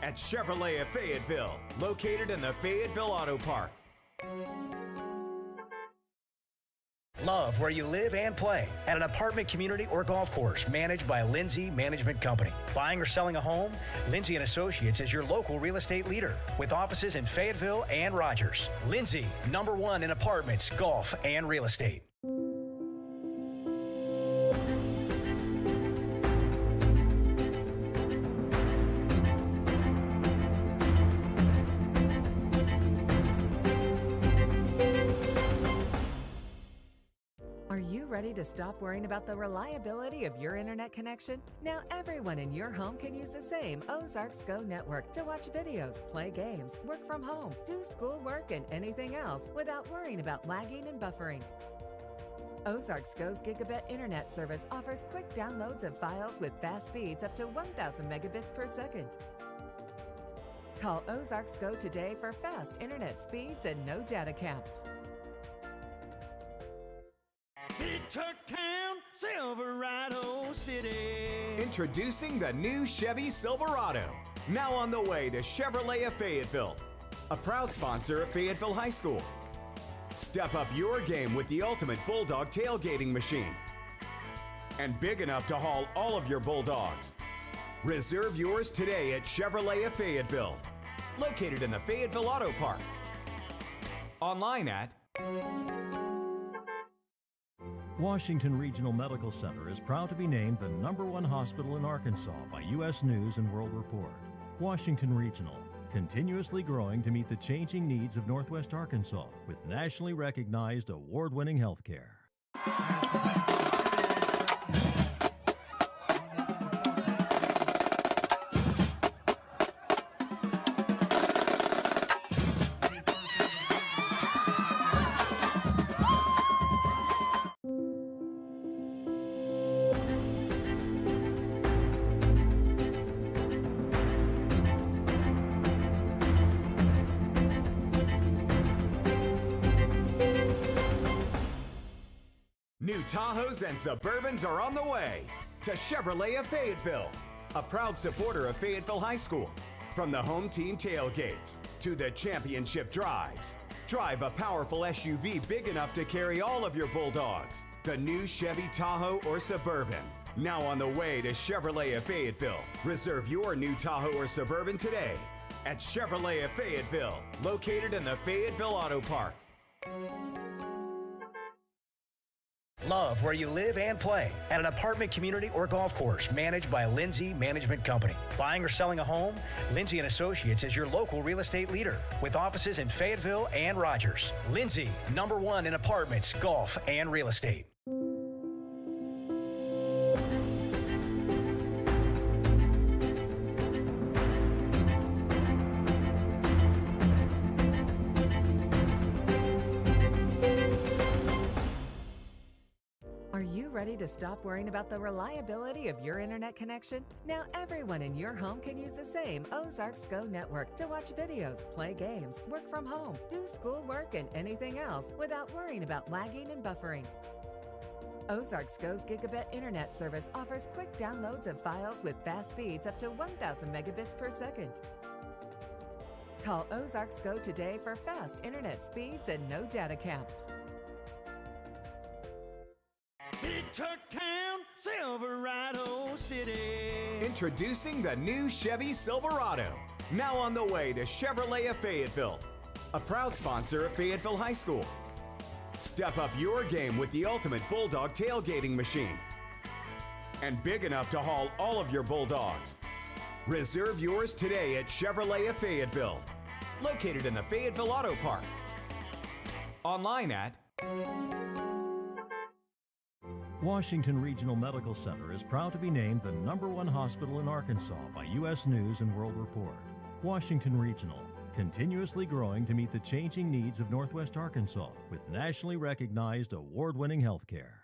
at Chevrolet of Fayetteville, located in the Fayetteville Auto Park. Love where you live and play at an apartment community or golf course managed by Lindsay Management Company. Buying or selling a home? Lindsay & Associates is your local real estate leader with offices in Fayetteville and Rogers. Lindsay, #1 in apartments, golf, and real estate. Ready to stop worrying about the reliability of your internet connection? Now everyone in your home can use the same Ozarks Go network to watch videos, play games, work from home, do schoolwork, and anything else without worrying about lagging and buffering. Ozarks Go's gigabit internet service offers quick downloads of files with fast speeds up to 1,000 megabits per second. Call Ozarks Go today for fast internet speeds and no data caps. Big Truck Town, Silverado City. Introducing the new Chevy Silverado. Now on the way to Chevrolet of Fayetteville. a proud sponsor of Fayetteville High School. Step up your game with the ultimate Bulldog tailgating machine. And big enough to haul all of your Bulldogs. Reserve yours today at Chevrolet of Fayetteville, located in the Fayetteville Auto Park. Online at Washington Regional Medical Center is proud to be named the #1 hospital in Arkansas by U.S. News and World Report. Washington Regional, continuously growing to meet the changing needs of Northwest Arkansas with nationally recognized award-winning health care. New Tahoes and Suburbans are on the way to Chevrolet of Fayetteville, a proud supporter of Fayetteville High School. From the home team tailgates to the championship drives, drive a powerful SUV big enough to carry all of your Bulldogs. The new Chevy Tahoe or Suburban, now on the way to Chevrolet of Fayetteville. Reserve your new Tahoe or Suburban today at Chevrolet of Fayetteville, located in the Fayetteville Auto Park. Love where you live and play at an apartment community or golf course managed by Lindsay Management Company. Buying or selling a home? Lindsay & Associates is your local real estate leader with offices in Fayetteville and Rogers. Lindsay, #1 in apartments, golf, and real estate. Ready to stop worrying about the reliability of your internet connection? Now everyone in your home can use the same Ozarks Go network to watch videos, play games, work from home, do schoolwork, and anything else without worrying about lagging and buffering. Ozarks Go's gigabit internet service offers quick downloads of files with fast speeds up to 1,000 megabits per second. Call Ozarks Go today for fast internet speeds and no data caps. Big Truck Town, Silverado City. Introducing the new Chevy Silverado, now on the way to Chevrolet of Fayetteville, a proud sponsor of Fayetteville High School. Step up your game with the ultimate Bulldog tailgating machine. And big enough to haul all of your Bulldogs. Reserve yours today at Chevrolet of Fayetteville, located in the Fayetteville Auto Park. Online at Washington Regional Medical Center is proud to be named the #1 hospital in Arkansas by U.S. News and World Report. Washington Regional, continuously growing to meet the changing needs of Northwest Arkansas with nationally recognized award-winning health care.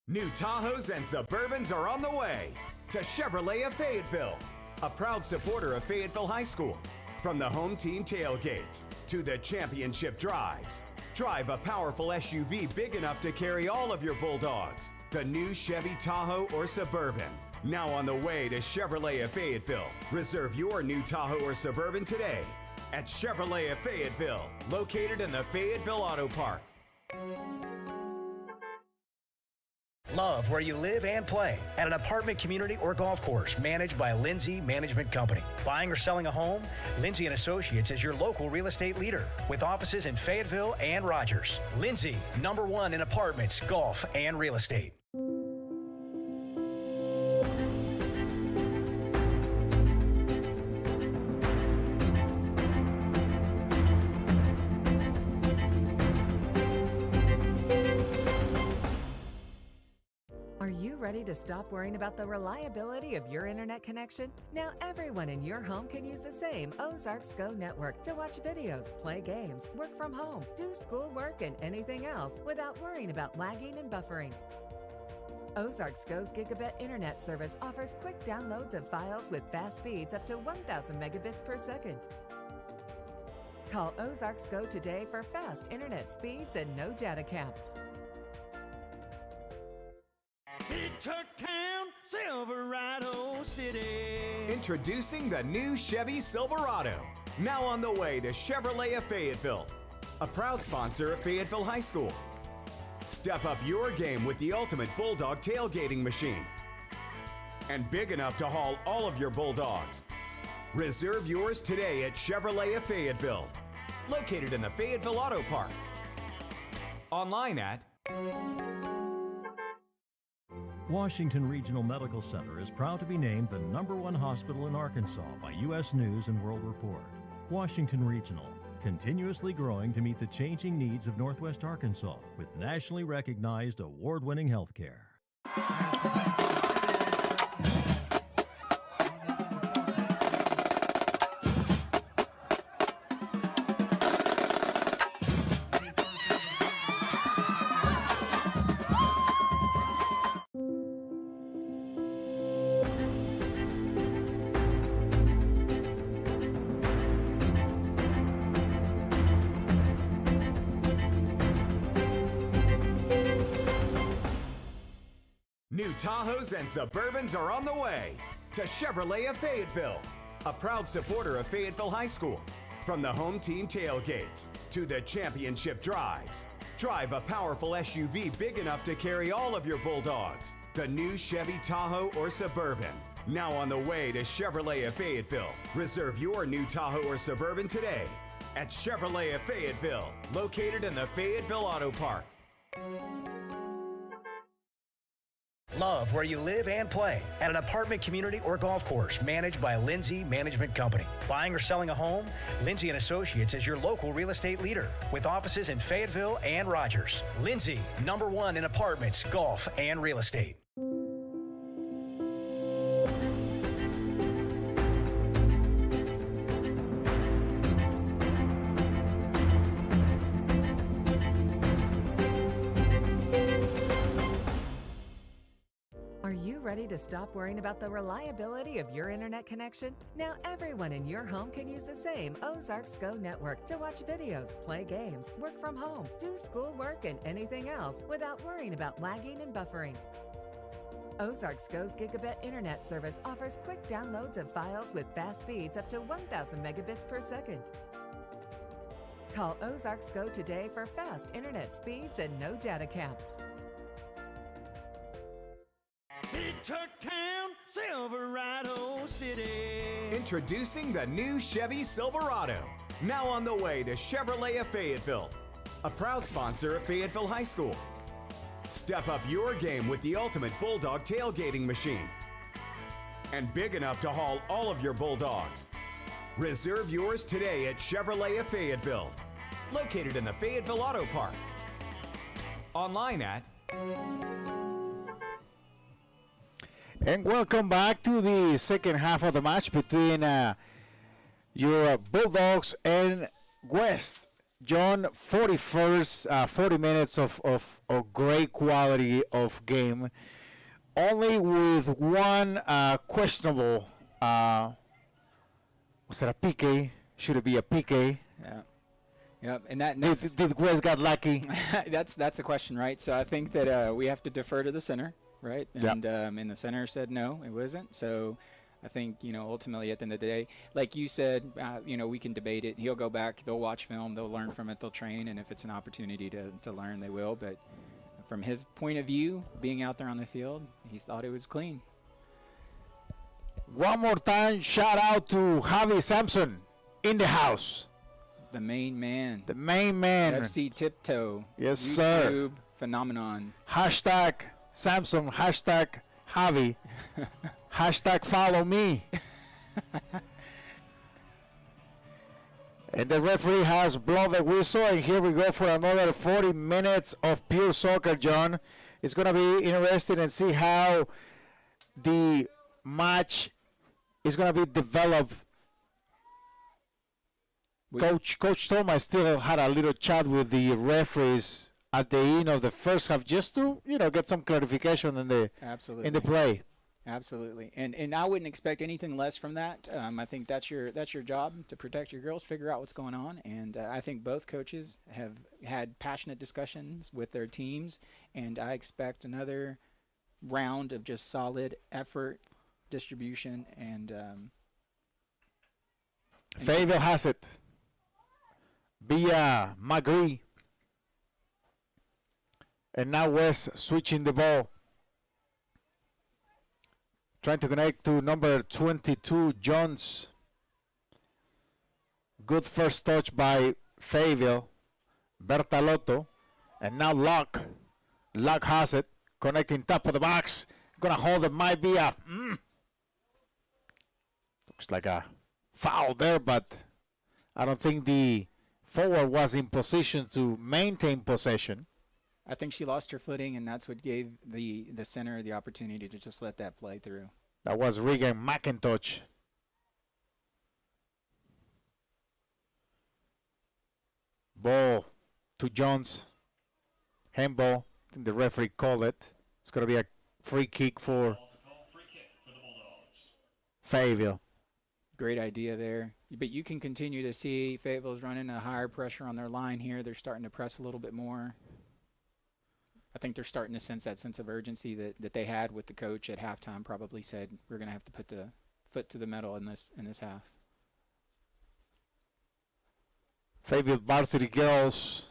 New Tahoes and Suburbans are on the way to Chevrolet of Fayetteville, a proud supporter of Fayetteville High School. From the home team tailgates to the championship drives, drive a powerful SUV big enough to carry all of your Bulldogs. The new Chevy Tahoe or Suburban, now on the way to Chevrolet of Fayetteville. Reserve your new Tahoe or Suburban today at Chevrolet of Fayetteville, located in the Fayetteville Auto Park. Love where you live and play at an apartment community or golf course managed by Lindsay Management Company. Buying or selling a home? Lindsay & Associates is your local real estate leader with offices in Fayetteville and Rogers. Lindsay, #1 in apartments, golf, and real estate. ready to stop worrying about the reliability of your internet connection? Now everyone in your home can use the same Ozarks Go network to watch videos, play games, work from home, do schoolwork, and anything else without worrying about lagging and buffering. Ozarks Go's gigabit internet service offers quick downloads of files with fast speeds up to 1,000 megabits per second. Call Ozarks Go today for fast internet speeds and no data caps. Big Truck Town, Silverado City. Introducing the new Chevy Silverado. Now on the way to Chevrolet of Fayetteville, a proud sponsor of Fayetteville High School. Step up your game with the ultimate Bulldog tailgating machine. And big enough to haul all of your Bulldogs. Reserve yours today at Chevrolet of Fayetteville, located in the Fayetteville Auto Park. Online at Washington Regional Medical Center is proud to be named the #1 hospital in Arkansas by U.S. News and World Report. Washington Regional, continuously growing to meet the changing needs of Northwest Arkansas with nationally recognized award-winning health care. New Tahoes and Suburbans are on the way to Chevrolet of Fayetteville, a proud supporter of Fayetteville High School. From the home team tailgates to the championship drives, drive a powerful SUV big enough to carry all of your Bulldogs. The new Chevy Tahoe or Suburban. Now on the way to Chevrolet of Fayetteville. Reserve your new Tahoe or Suburban today at Chevrolet of Fayetteville, located in the Fayetteville Auto Park. Love where you live and play at an apartment community or golf course managed by Lindsay Management Company. Buying or selling a home? Lindsay & Associates is your local real estate leader with offices in Fayetteville and Rogers. Lindsay, #1 in apartments, golf, and real estate. Ready to stop worrying about the reliability of your internet connection? Now everyone in your home can use the same Ozarks Go network to watch videos, play games, work from home, do schoolwork, and anything else without worrying about lagging and buffering. Ozarks Go's gigabit internet service offers quick downloads of files with fast speeds up to 1,000 megabits per second. Call Ozarks Go today for fast internet speeds and no data caps. Big Truck Town, Silverado City. Introducing the new Chevy Silverado. Now on the way to Chevrolet of Fayetteville, a proud sponsor of Fayetteville High School. Step up your game with the ultimate Bulldog tailgating machine. And big enough to haul all of your Bulldogs. Reserve yours today at Chevrolet of Fayetteville, located in the Fayetteville Auto Park. Online at And welcome back to the second half of the match between your Bulldogs and West. John, 40 minutes of great quality of game. Only with one questionable, was that a PK? Should it be a PK? Yeah. Yep, and that's Did West got lucky? that's the question, right? So I think that we have to defer to the center, right? And and the center said no, it wasn't. So I think, ultimately at the end of the day, like you said, we can debate it. He'll go back, they'll watch film, they'll learn from it, they'll train, and if it's an opportunity to learn, they will. But from his point of view, being out there on the field, he thought it was clean. One more time, shout out to Javi Sampson in the house. The main man. The main man. FC Tiptoe. Yes, YouTube sir. Phenomenon. Hashtag Samsung, hashtag Javi, hashtag follow me. And the referee has blown the whistle, and here we go for another 40 minutes of pure soccer, John. it's going to be interesting and see how the match is going to be developed. Coach Thomas still had a little chat with the referees at the end of the first half just to, get some clarification in the play. Absolutely, and I wouldn't expect anything less from that. I think that's your job, to protect your girls, figure out what's going on, and I think both coaches have had passionate discussions with their teams, and I expect another round of just solid effort, distribution, and Fayetteville has it via McGree, and now West switching the ball. Trying to connect to number 22, Jones. Good first touch by Fayetteville. Bertalotto. And now Locke. Locke has it. Connecting top of the box. Gonna hold it. Might be a... Looks like a foul there, but I don't think the forward was in position to maintain possession. I think she lost her footing, and that's what gave the center the opportunity to just let that play through. That was Regan McIntosh. Ball to Jones. Handball. I think the referee called it. It's going to be a free kick for Fayetteville. Great idea there. But you can continue to see Fayetteville's running a higher pressure on their line here. They're starting to press a little bit more. I think they're starting to sense that sense of urgency that they had with the coach at halftime. Probably said we're going to have to put the foot to the metal in this half. Fayetteville Varsity Girls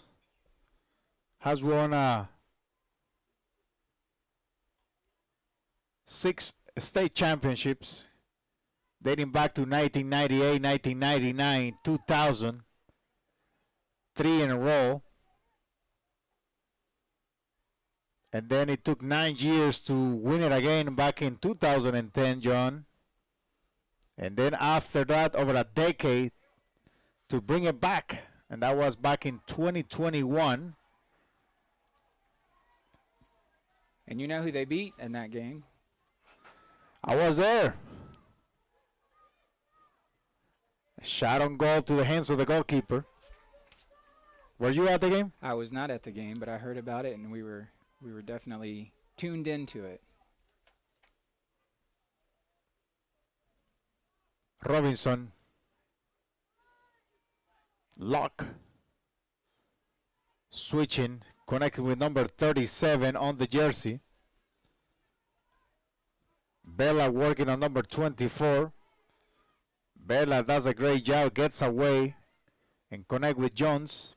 has won 6 state championships dating back to 1998, 1999, 2000, 3 in a row. And then it took 9 years to win it again back in 2010, John. And then after that, over a decade to bring it back. And that was back in 2021. And you know who they beat in that game? I was there. A shot on goal to the hands of the goalkeeper. Were you at the game? I was not at the game, but I heard about it, and we were definitely tuned into it. Robinson. Locke. Switching, connecting with number 37 on the jersey. Bella working on number 24. Bella does a great job, gets away and connect with Jones.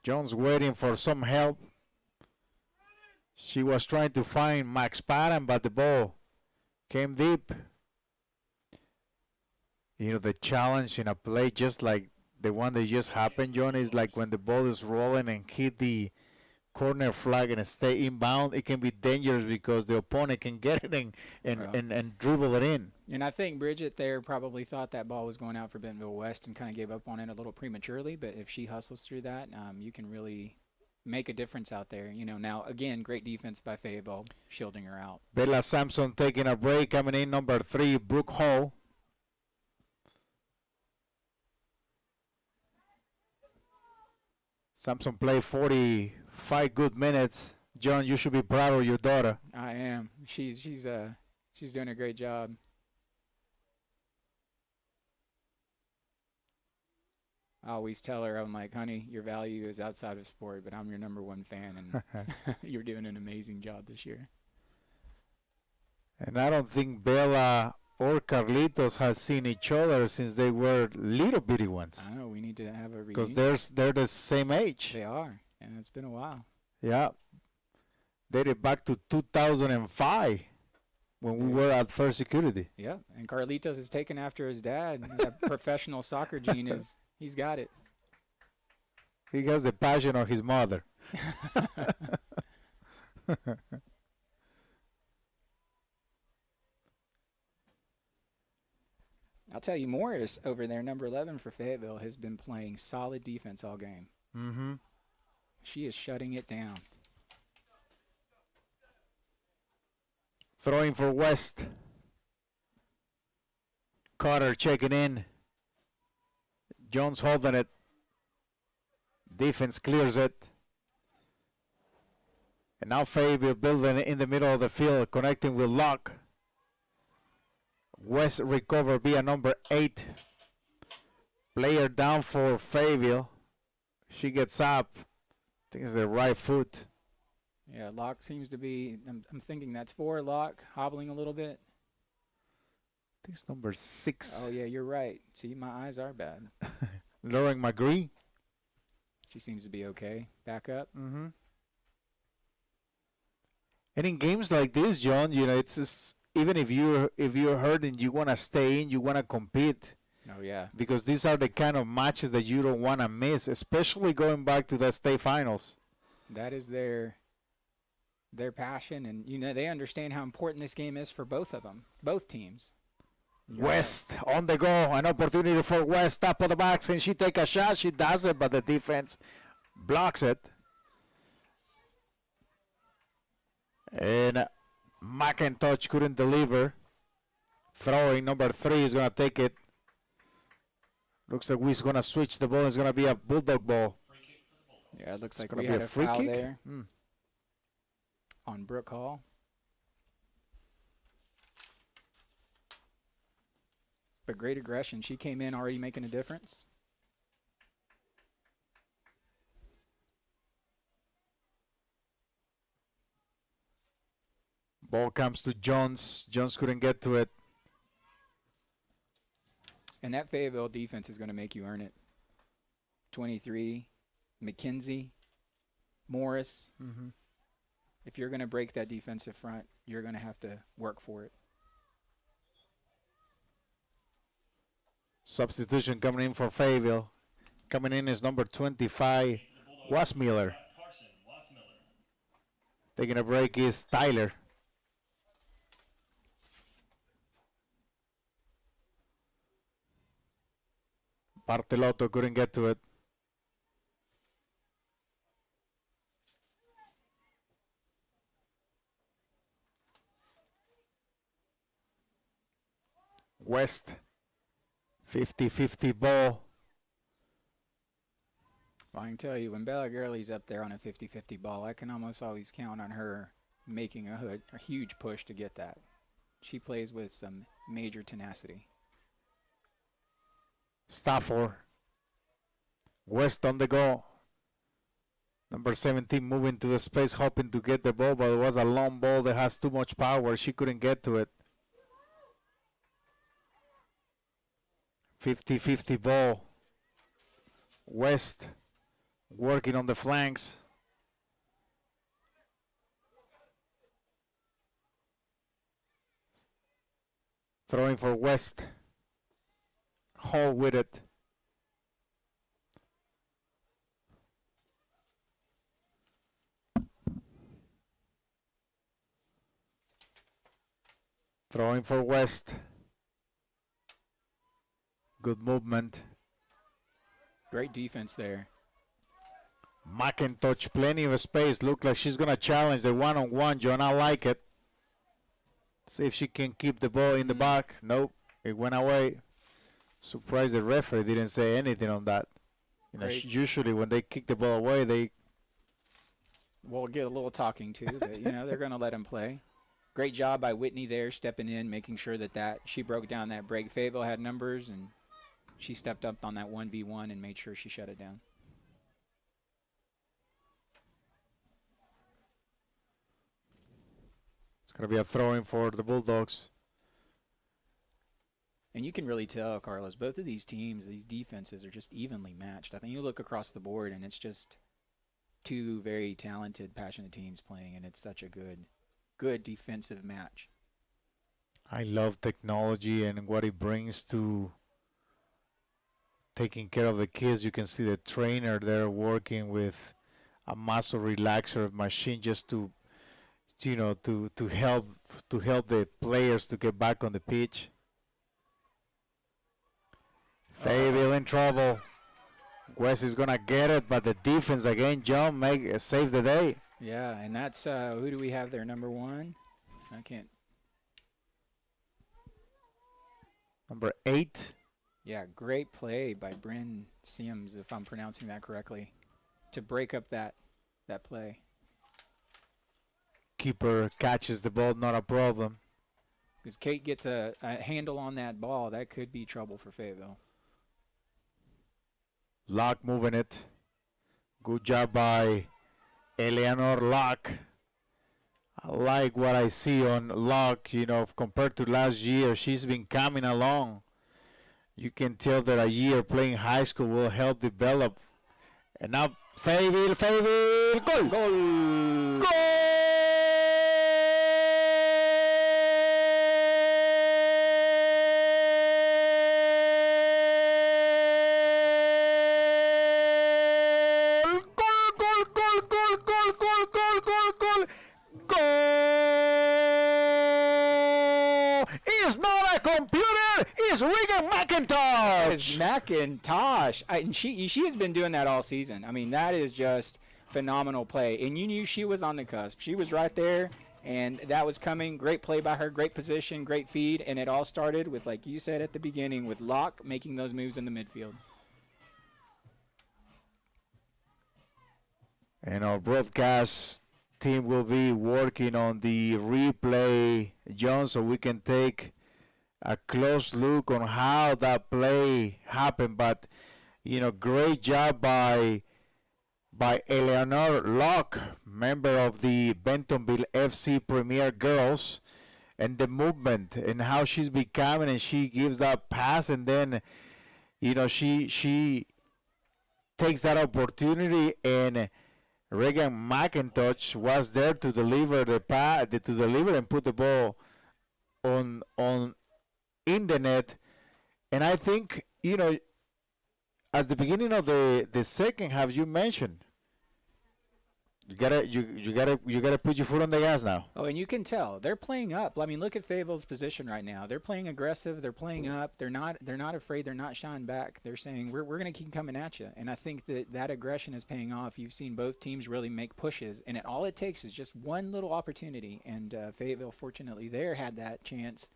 Jones waiting for some help. She was trying to find Max Patton, but the ball came deep. The challenge in a play just like the one that just happened, John, is like when the ball is rolling and hit the corner flag and stay inbound, it can be dangerous because the opponent can get it and dribble it in. And I think Bridget there probably thought that ball was going out for Bentonville West and kind of gave up on it a little prematurely, but if she hustles through that, you can really make a difference out there. Now, again, great defense by Fayetteville, shielding her out. Bella Sampson taking a break, coming in number 3, Brooke Hall. Sampson played 45 good minutes. John, you should be proud of your daughter. I am. She's doing a great job. I always tell her, I'm like, honey, your value is outside of sport, but I'm your #1 fan, and you're doing an amazing job this year. And I don't think Bella or Carlitos has seen each other since they were little bitty ones. I know, we need to have a reunion. Because they're the same age. They are, and it's been a while. Yeah. Dated back to 2005 when we were at First Security. Yeah, and Carlitos is taken after his dad. That professional soccer gene he's got it. He has the passion of his mother. I'll tell you, Morris over there, number 11 for Fayetteville, has been playing solid defense all game. Mm-hmm. She is shutting it down. Throwing for West. Carter checking in. Jones holding it. Defense clears it. And now Fayetteville building in the middle of the field, connecting with Locke. West recover via number 8. Player down for Fayetteville. She gets up. I think it's the right foot. Yeah, Locke seems to be, I'm thinking that's 4. Locke hobbling a little bit. I think it's number 6. Oh, yeah, you're right. See, my eyes are bad. Lauren McGree. She seems to be okay. Back up. Mm-hmm. And in games like this, John, you know, it's just, even if you're hurt and you want to stay in, you want to compete. Oh, yeah. Because these are the kind of matches that you don't want to miss, especially going back to the state finals. That is their passion, and you know they understand how important this game is for both of them, both teams. West on the go, an opportunity for West, top of the box. Can she take a shot? She does it, but the defense blocks it. And McIntosh couldn't deliver. Throwing number 3 is going to take it. Looks like we're going to switch the ball. It's going to be a Bulldog ball. Yeah, it looks like gonna we be had a a free foul kick? there on Brooke Hall. But great aggression. She came in already making a difference. Ball comes to Jones. Jones couldn't get to it. And that Fayetteville defense is going to make you earn it. 23, McKenzie, Morris. Mm-hmm. If you're going to break that defensive front, you're going to have to work for it. Substitution coming in for Fayetteville. Coming in is number 25, Wasmiller. Taking a break is Tyler. Bartelotto couldn't get to it. West, 50-50 ball. Well, I can tell you, when Bella Gurley's up there on a 50-50 ball, I can almost always count on her making a huge push to get that. She plays with some major tenacity. Stafford. West on the go. Number 17 moving to the space, hoping to get the ball, but it was a long ball that has too much power. She couldn't get to it. 50-50 ball. West working on the flanks. Throwing for West. Hall with it. Throwing for West. Good movement. Great defense there. McIntosh, plenty of space. Look like she's going to challenge the one-on-one, John. I like it. See if she can keep the ball in the back. Nope, it went away. Surprised the referee didn't say anything on that. You know, usually when they kick the ball away, they will get a little talking to, but you know they're going to let him play. Great job by Whitney there, stepping in, making sure that she broke down that break. Fayetteville had numbers, and she stepped up on that 1v1 and made sure she shut it down. It's going to be a throw-in for the Bulldogs. And you can really tell, Carlos, both of these teams, these defenses are just evenly matched. I think you look across the board, and it's just two very talented, passionate teams playing, and it's such a good defensive match. I love technology and what it brings to taking care of the kids. You can see the trainer there working with a muscle relaxer machine just to, you know, to help the players to get back on the pitch. Fayetteville in trouble. West is gonna get it, but the defense again, John, save the day. Yeah, and that's who do we have there? Number 1. I can't. Number 8. Yeah, great play by Bryn Sims, if I'm pronouncing that correctly, to break up that play. Keeper catches the ball, not a problem. Because Kate gets a handle on that ball, that could be trouble for Fayetteville. Locke moving it. Good job by Eleanor Locke. I like what I see on Locke, compared to last year. She's been coming along. You can tell that a year playing high school will help develop. And now Fayetteville, goal! Goal! Goal! Regan McIntosh. It's McIntosh. And she has been doing that all season. I mean, that is just phenomenal play. And you knew she was on the cusp. She was right there, and that was coming. Great play by her, great position, great feed. And it all started with, like you said at the beginning, with Locke making those moves in the midfield. And our broadcast team will be working on the replay, John, so we can take a close look on how that play happened. But great job by Eleanor Locke, member of the Bentonville FC Premier Girls, and the movement and how she's becoming, and she gives that pass, and then she takes that opportunity, and Regan McIntosh was there to deliver the pass, and put the ball on in the net. And I think, at the beginning of the second half, you mentioned you gotta put your foot on the gas now. Oh, and you can tell they're playing up. I mean, look at Fayetteville's position right now. They're playing aggressive. They're playing up. They're not afraid. They're not shying back. They're saying we're going to keep coming at you. And I think that aggression is paying off. You've seen both teams really make pushes, and all it takes is just one little opportunity. And Fayetteville, fortunately, there had that chance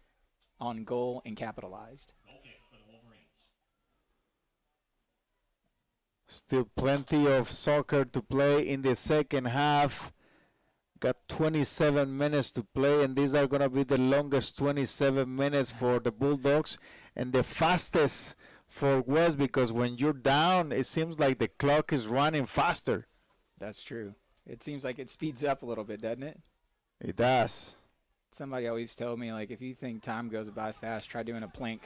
on goal and capitalized. Still plenty of soccer to play in the second half. Got 27 minutes to play, and these are going to be the longest 27 minutes for the Bulldogs and the fastest for West, because when you're down, it seems like the clock is running faster. That's true. It seems like it speeds up a little bit, doesn't it? It does. Somebody always told me, like, if you think time goes by fast, try doing a plank.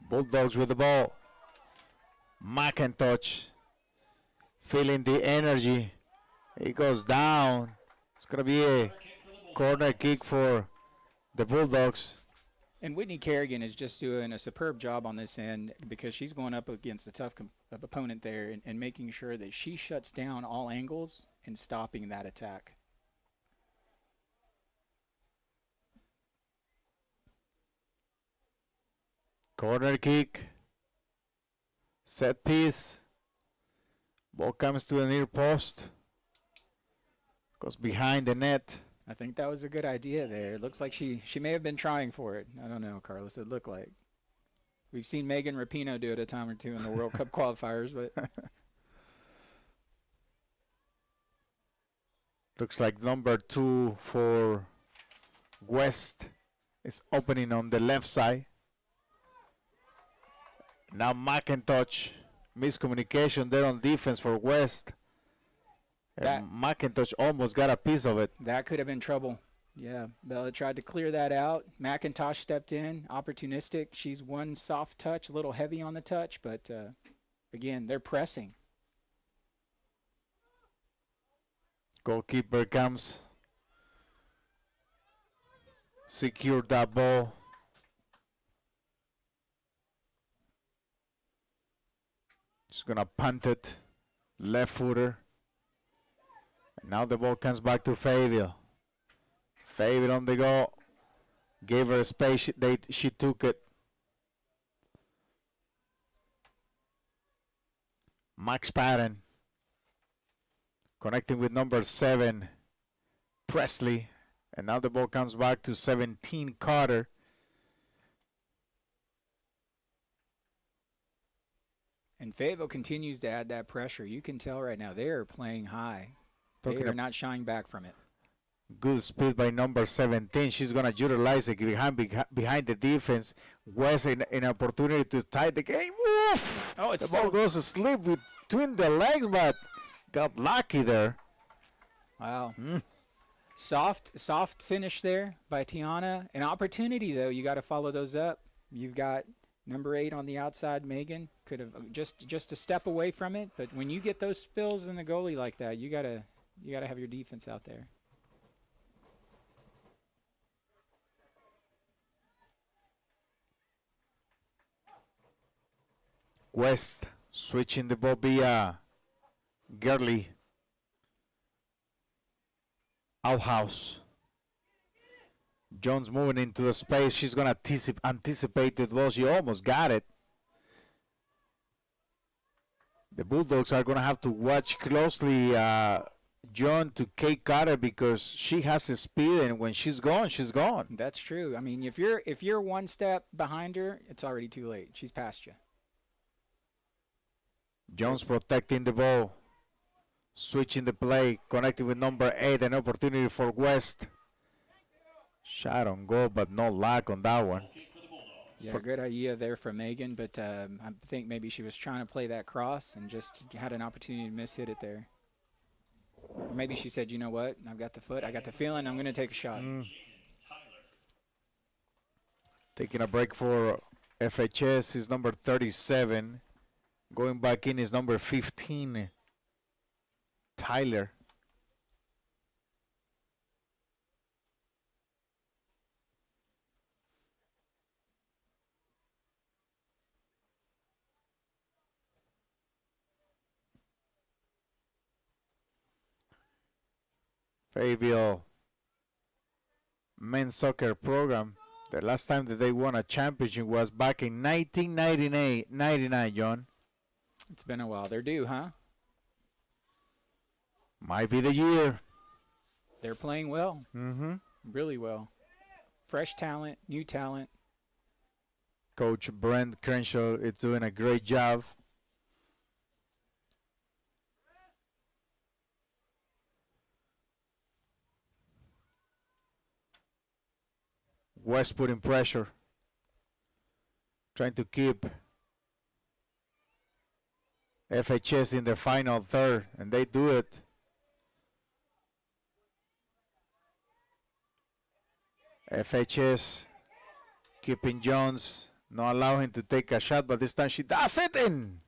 Bulldogs with the ball. McIntosh feeling the energy. He goes down. It's going to be a corner kick for the Bulldogs. And Whitney Kerrigan is just doing a superb job on this end, because she's going up against a tough opponent there and making sure that she shuts down all angles and stopping that attack. Corner kick. Set piece. Ball comes to the near post. Goes behind the net. I think that was a good idea there. It looks like she may have been trying for it. I don't know, Carlos. It looked like. We've seen Megan Rapinoe do it a time or two in the World Cup qualifiers, but looks like number 2 for West is opening on the left side. Now McIntosh, miscommunication there on defense for West. And McIntosh almost got a piece of it. That could have been trouble. Yeah, Bella tried to clear that out. McIntosh stepped in, opportunistic. She's one soft touch, a little heavy on the touch, but again, they're pressing. Goalkeeper comes. Secured that ball. Just gonna punt it. Left footer. And now the ball comes back to Fayetteville. Fayetteville on the go. Gave her space. She took it. Max Patton. Connecting with number 7. Presley. And now the ball comes back to 17 Carter. And Fayetteville continues to add that pressure. You can tell right now they are playing high. They Talking are ab- not shying back from it. Good speed by number 17. She's going to utilize it behind the defense. West an opportunity to tie the game. Oof! Oh, it's the ball goes asleep between the legs, but got lucky there. Wow. Soft finish there by Tiana. An opportunity, though. You got to follow those up. You've got number 8 on the outside, Megan. Could have just a step away from it. But when you get those spills in the goalie like that, you gotta have your defense out there. West switching the ball via Gurley. Outhouse. Jones moving into the space. She's going to anticipate the ball. She almost got it. The Bulldogs are going to have to watch closely John to Kate Carter because she has the speed, and when she's gone, she's gone. That's true. I mean, if you're one step behind her, it's already too late. She's past you. Jones protecting the ball. Switching the play, connecting with number 8, an opportunity for West. Shot on goal, but no luck on that one. Yeah, good idea there for Megan, but I think maybe she was trying to play that cross and just had an opportunity to miss hit it there. Or maybe she said, you know what, I've got the foot, I got the feeling, I'm going to take a shot. Taking a break for FHS is number 37. Going back in is number 15. Tyler. Fayetteville men's soccer program. The last time that they won a championship was back in 1999, John. It's been a while. They're due, huh? Might be the year. They're playing well. Mm-hmm. Really well. Fresh talent, new talent. Coach Brent Crenshaw is doing a great job. West putting pressure. Trying to keep FHS in the final third, and they do it. FHS keeping Jones, not allowing him to take a shot, but this time she does it in.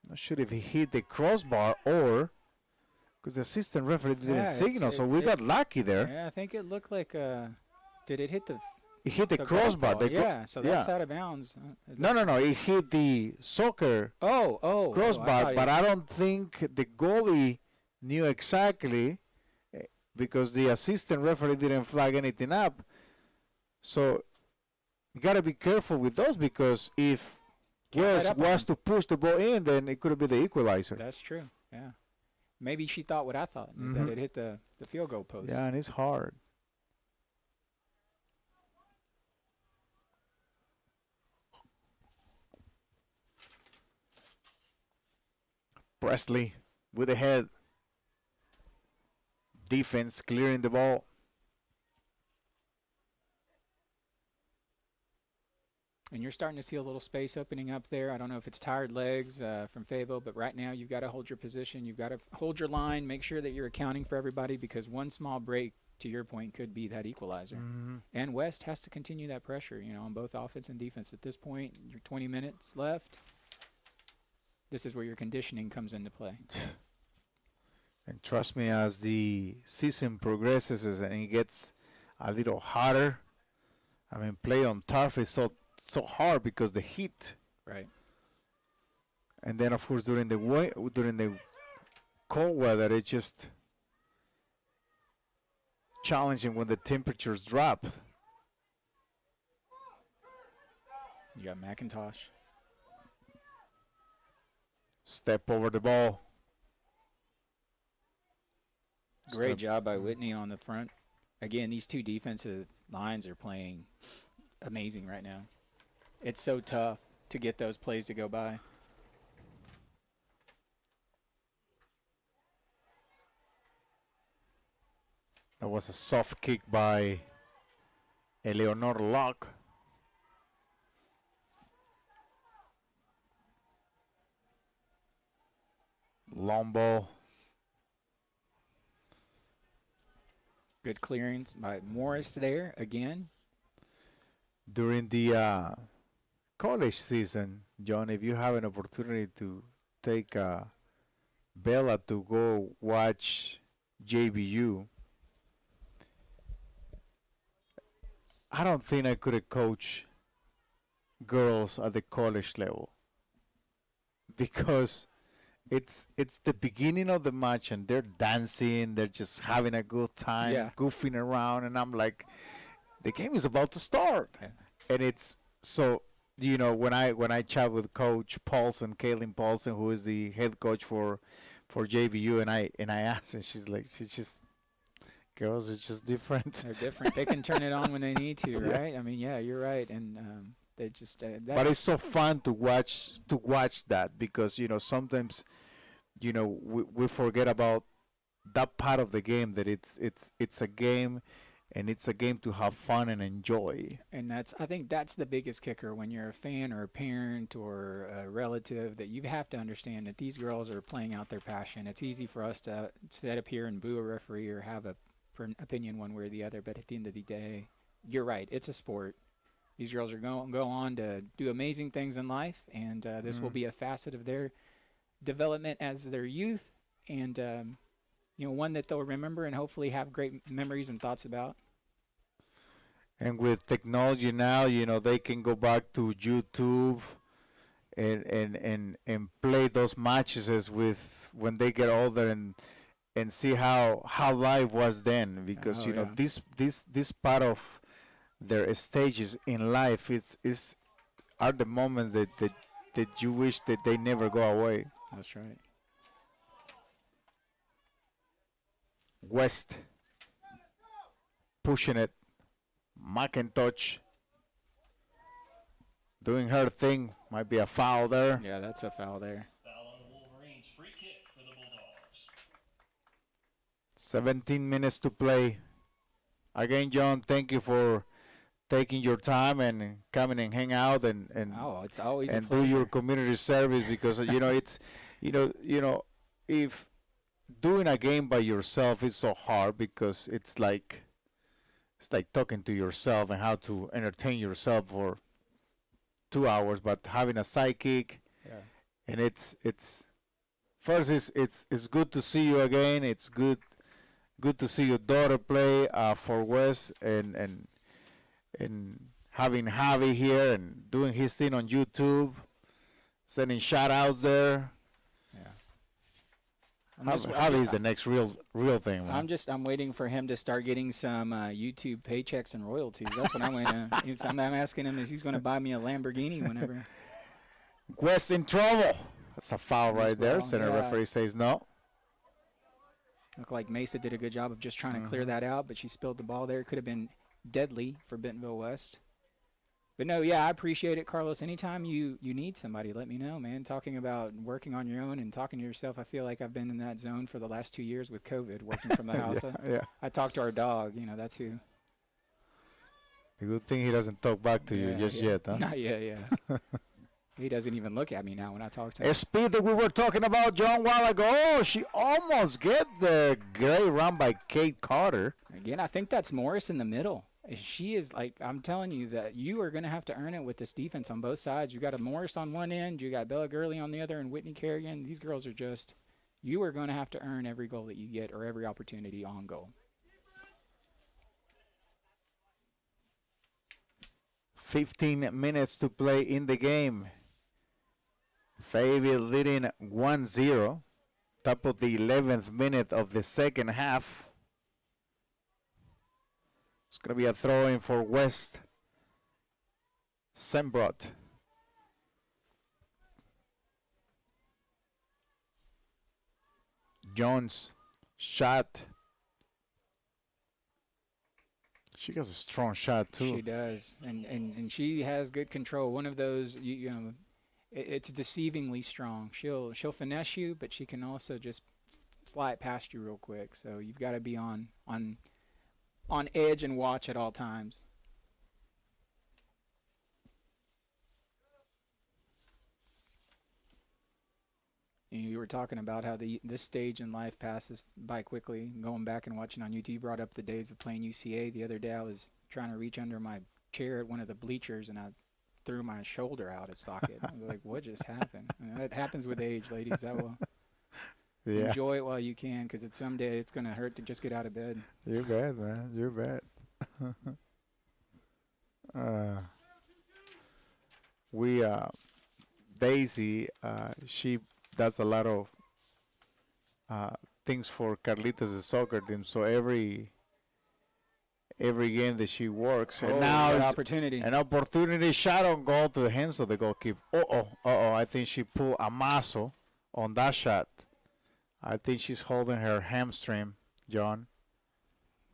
Not sure if he hit the crossbar or because the assistant referee didn't signal, so we got lucky there. Yeah, I think it looked like did it hit the It hit the crossbar. Yeah, so that's out of bounds. No. It hit the soccer crossbar, but I don't think the goalie knew exactly because the assistant referee didn't flag anything up. So you got to be careful with those because if West was to push the ball in, then it could have been the equalizer. That's true, yeah. Maybe she thought what I thought, is that it hit the field goal post. Yeah, and it's hard. Presley with the head. Defense clearing the ball. And you're starting to see a little space opening up there. I don't know if it's tired legs from Fayetteville, but right now you've got to hold your position. You've got to hold your line, make sure that you're accounting for everybody because one small break, to your point, could be that equalizer. And West has to continue that pressure, on both offense and defense. At this point, you're 20 minutes left. This is where your conditioning comes into play. And trust me, as the season progresses and it gets a little hotter, play on turf is so hard because the heat. Right. And then, of course, during the cold weather, it's just challenging when the temperatures drop. You got McIntosh. Step over the ball. Great job by Whitney on the front. Again, these two defensive lines are playing amazing right now. It's so tough to get those plays to go by. That was a soft kick by Eleanor Locke. Long ball. Good clearance by Morris there again. During the college season, John, if you have an opportunity to take Bella to go watch JBU, I don't think I could have coached girls at the college level, because it's the beginning of the match and they're dancing, they're just having a good time, Yeah. goofing around, and I'm like, the game is about to start. Yeah. And it's so, when I chat with Coach Paulson, Kaylin Paulson, who is the head coach for JBU, and I asked, and she's just, girls, it's just different. They're different. They can turn it on when they need to, right? I mean, yeah, you're right. And they just But it's so fun to watch that, because sometimes we forget about that part of the game, that it's a game, and it's a game to have fun and enjoy. And I think that's the biggest kicker when you're a fan or a parent or a relative, that you have to understand that these girls are playing out their passion. It's easy for us to sit up here and boo a referee or have an opinion one way or the other, but at the end of the day, you're right. It's a sport. These girls are going to go on to do amazing things in life, and this will be a facet of their development as their youth, and one that they'll remember and hopefully have great memories and thoughts about. And with technology now, they can go back to YouTube and play those matches as with when they get older, and see how life was then, because this part of their stages in life are the moments that you wish that they never go away. That's right. West pushing it. McIntosh doing her thing. Might be a foul there. Yeah, that's a foul there. 17 minutes to play. Again, John, thank you for taking your time and coming and hang out and it's always and a do your pleasure. community service, because it's if doing a game by yourself is so hard, because it's like talking to yourself and how to entertain yourself for 2 hours, but having a sidekick, and it's first it's good to see you again. It's good to see your daughter play for West, and having Javi here and doing his thing on YouTube, sending shout outs there. Javi is the next real thing, man. I'm waiting for him to start getting some YouTube paychecks and royalties. That's what I'm waiting. I'm asking him if he's going to buy me a Lamborghini whenever. West in trouble. That's a foul right there. Center yeah. referee says no. Looked like Mesa did a good job of just trying to clear that out, but she spilled the ball there. Could have been deadly for Bentonville West. But no, yeah, I appreciate it, Carlos. Anytime you need somebody, let me know, man. Talking about working on your own and talking to yourself, I feel like I've been in that zone for the last 2 years with COVID, working from the house. Yeah. I talk to our dog, that's who. The good thing he doesn't talk back to you just yet, huh? Not yet, yeah. He doesn't even look at me now when I talk to him. A speed that we were talking about, John, a while ago. Oh, she almost get the great run by Kate Carter. Again, I think that's Morris in the middle. She is I'm telling you that you are going to have to earn it with this defense on both sides. You got a Morris on one end, you got Bella Gurley on the other, and Whitney Kerrigan. These girls are you are going to have to earn every goal that you get or every opportunity on goal. 15 minutes to play in the game. Fayetteville leading 1-0. Top of the 11th minute of the second half. It's going to be a throw-in for West. Sembrot. Jones shot. She has a strong shot too. She does, and she has good control. One of those, you know, it's deceivingly strong. She'll finesse you, but she can also just fly it past you real quick. So you've got to be on edge and watch at all times. You were talking about how this stage in life passes by quickly. Going back and watching on YouTube, you brought up the days of playing UCA. The other day I was trying to reach under my chair at one of the bleachers, and I threw my shoulder out of socket. I was like, what just happened? I mean, that happens with age, ladies. That will enjoy it while you can, because someday it's going to hurt to just get out of bed. You bet, man. You bet. Daisy, she does a lot of things for Carlitos' soccer team. So every game that she works, and now an opportunity. An opportunity shot on goal to the hands of the goalkeeper. I think she pulled a muscle on that shot. I think she's holding her hamstring, John.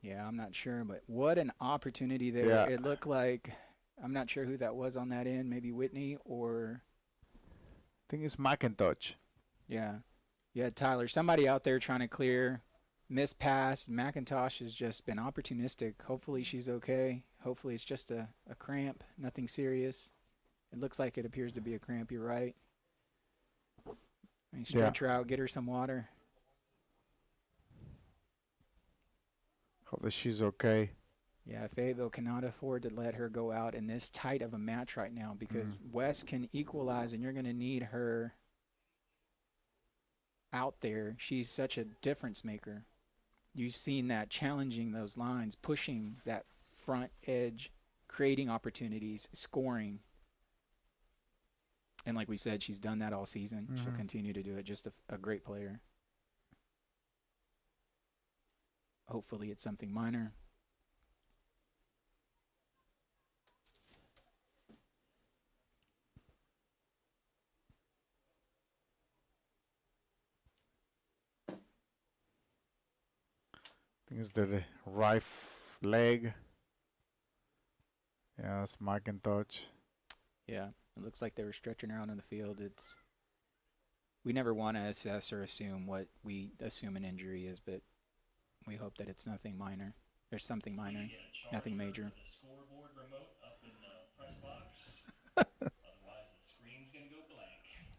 Yeah, I'm not sure, but what an opportunity there. Yeah. It looked like, I'm not sure who that was on that end, maybe Whitney or... I think it's McIntosh. Yeah. Yeah, Tyler, somebody out there trying to clear, miss pass. McIntosh has just been opportunistic. Hopefully she's okay. Hopefully it's just a cramp, nothing serious. It looks like it appears to be a cramp, you're right. I mean, stretch her out, get her some water. Hope that she's okay. Yeah, Fayetteville cannot afford to let her go out in this tight of a match right now, because West can equalize, and you're going to need her out there. She's such a difference maker. You've seen that, challenging those lines, pushing that front edge, creating opportunities, scoring. And like we said, she's done that all season. She'll continue to do it. Just a great player. Hopefully it's something minor. I think it's the right leg. Yeah, that's McIntosh. Yeah, it looks like they were stretching her out on the field. We never want to assess or assume what we assume an injury is, but we hope that it's nothing minor. There's something minor, nothing major.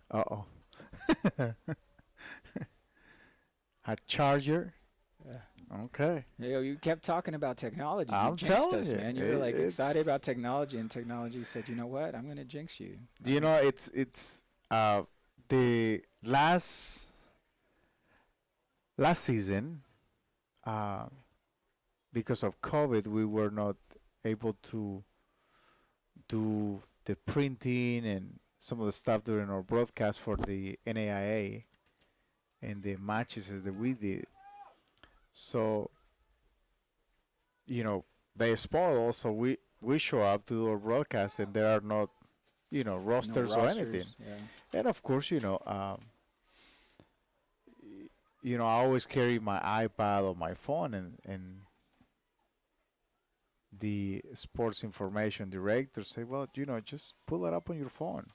Uh-oh. A charger? Okay. You kept talking about technology. I'm You jinxed telling us, you, man. You were like excited about technology, and technology said, "You know what? I'm going to jinx you." Do you know it's the last season, because of COVID, we were not able to do the printing and some of the stuff during our broadcast for the NAIA and the matches that we did. So, they spoil also. We show up to do our broadcast, and there are not, rosters or anything. Yeah. And of course, I always carry my iPad or my phone, and the sports information director say, well, just pull it up on your phone.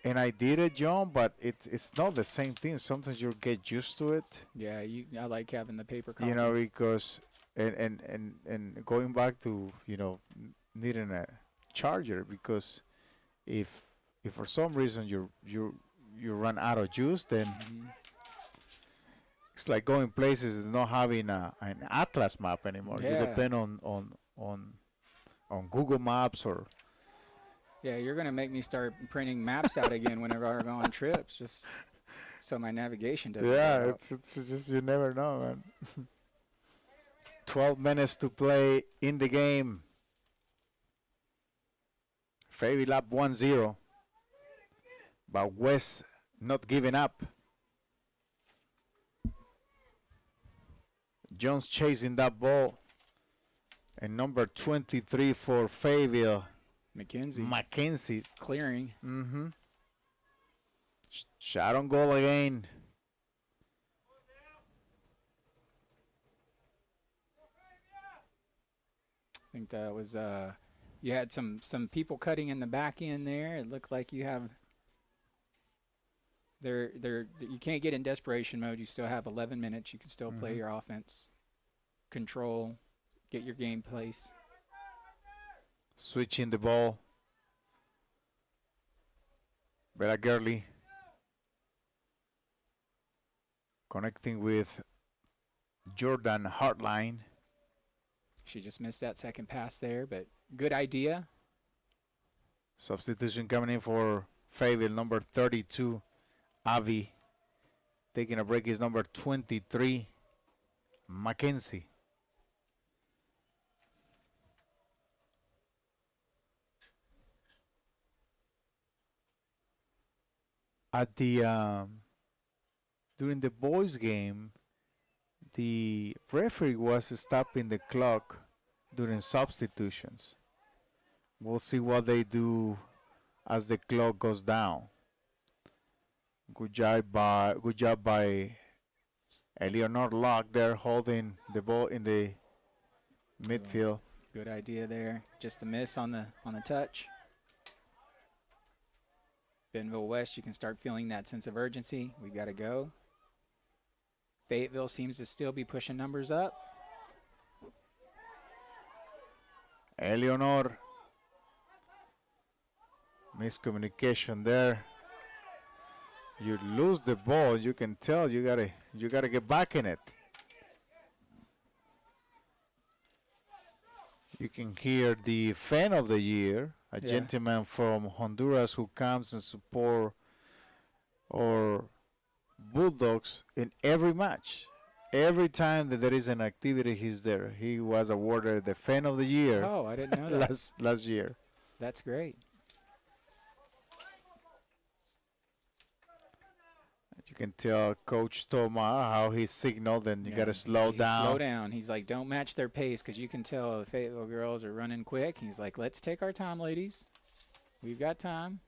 And I did it, John, but it's not the same thing. Sometimes you get used to it. Yeah, I like having the paper copy. Because and going back to needing a charger, because if for some reason you run out of juice, then it's like going places and not having an atlas map anymore. Yeah. You depend on Google Maps or. Yeah, you're going to make me start printing maps out again whenever I go on trips, just so my navigation doesn't go out. It's just, you never know, man. 12 minutes to play in the game. Fayetteville up 1-0. But West not giving up. Jones chasing that ball. And number 23 for Fayetteville. Mackenzie clearing. Shot on goal again. I think that was you had some people cutting in the back end there. It looked like you have you can't get in desperation mode. You still have 11 minutes. You can still play your offense, control, get your game place. Switching the ball. Bella Gurley connecting with Jordan Hartline. She just missed that second pass there, but good idea. Substitution coming in for Fayetteville, number 32, Avi. Taking a break is number 23, Mackenzie. At the during the boys game, the referee was stopping the clock during substitutions. We'll see what they do as the clock goes down. Good job by Eleanor Locke there, holding the ball in the midfield. Good idea there. Just a miss on the touch. Bentonville West, you can start feeling that sense of urgency. We got to go. Fayetteville seems to still be pushing numbers up. Eleanor, miscommunication there. You lose the ball, you can tell you gotta get back in it. You can hear the fan of the year, a gentleman from Honduras who comes and support our Bulldogs in every match. Every time that there is an activity, he's there. He was awarded the fan of the year. Oh, I didn't know that. last year. That's great. You can tell Coach Toma how he signaled, and you got to slow down. Slow down. He's like, don't match their pace, because you can tell the Fayetteville girls are running quick. He's like, let's take our time, ladies. We've got time.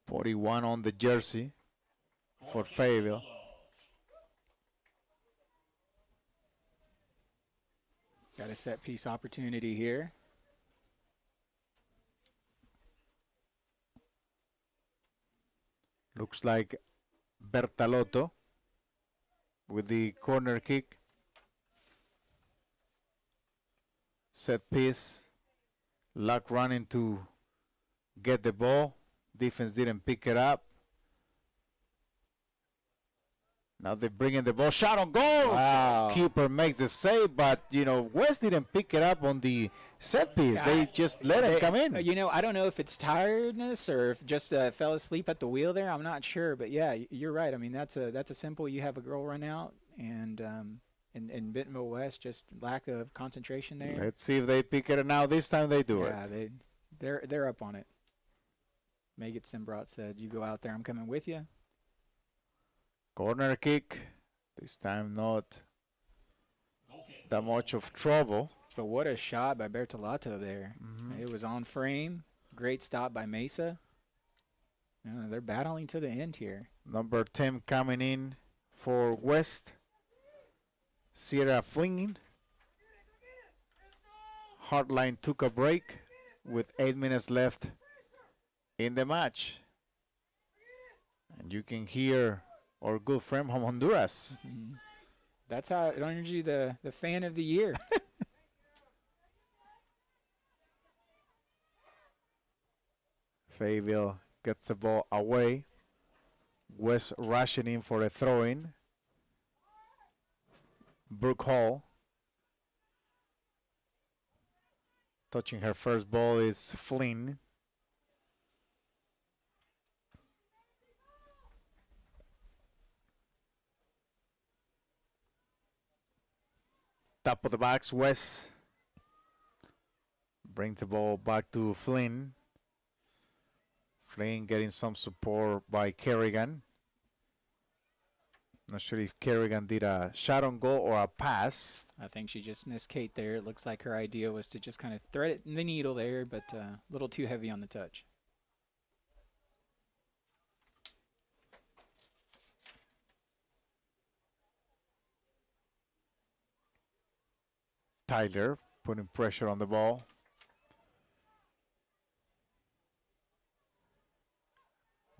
41 on the jersey for Fayetteville. Got a set piece opportunity here. Looks like Bertalotto with the corner kick. Set piece. Luck running to get the ball. Defense didn't pick it up. Now they're bringing the ball. Shot on goal. Wow. Keeper makes the save, but, West didn't pick it up on the set piece. They just let it come in. I don't know if it's tiredness or if just fell asleep at the wheel there. I'm not sure. But, yeah, you're right. I mean, that's a simple. You have a girl run out. And in Bentonville West, just lack of concentration there. Let's see if they pick it up now. This time they do it. Yeah, they're up on it. Megan Simbrat said, you go out there. I'm coming with you. Corner kick. This time not that much of trouble. But what a shot by Bertolato there. It was on frame. Great stop by Mesa. They're battling to the end here. Number 10 coming in for West. Sierra Flinging. Hardline took a break with 8 minutes left in the match. And you can hear our good friend from Honduras. That's how it earns you the fan of the year. Fayetteville gets the ball away. West rushing in for a throw-in. Brooke Hall. Touching her first ball is Flynn. Top of the box, West. Brings the ball back to Flynn. Flynn getting some support by Kerrigan. Not sure if Kerrigan did a shot on goal or a pass. I think she just missed Kate there. It looks like her idea was to just kind of thread it in the needle there, but a little too heavy on the touch. Tyler putting pressure on the ball.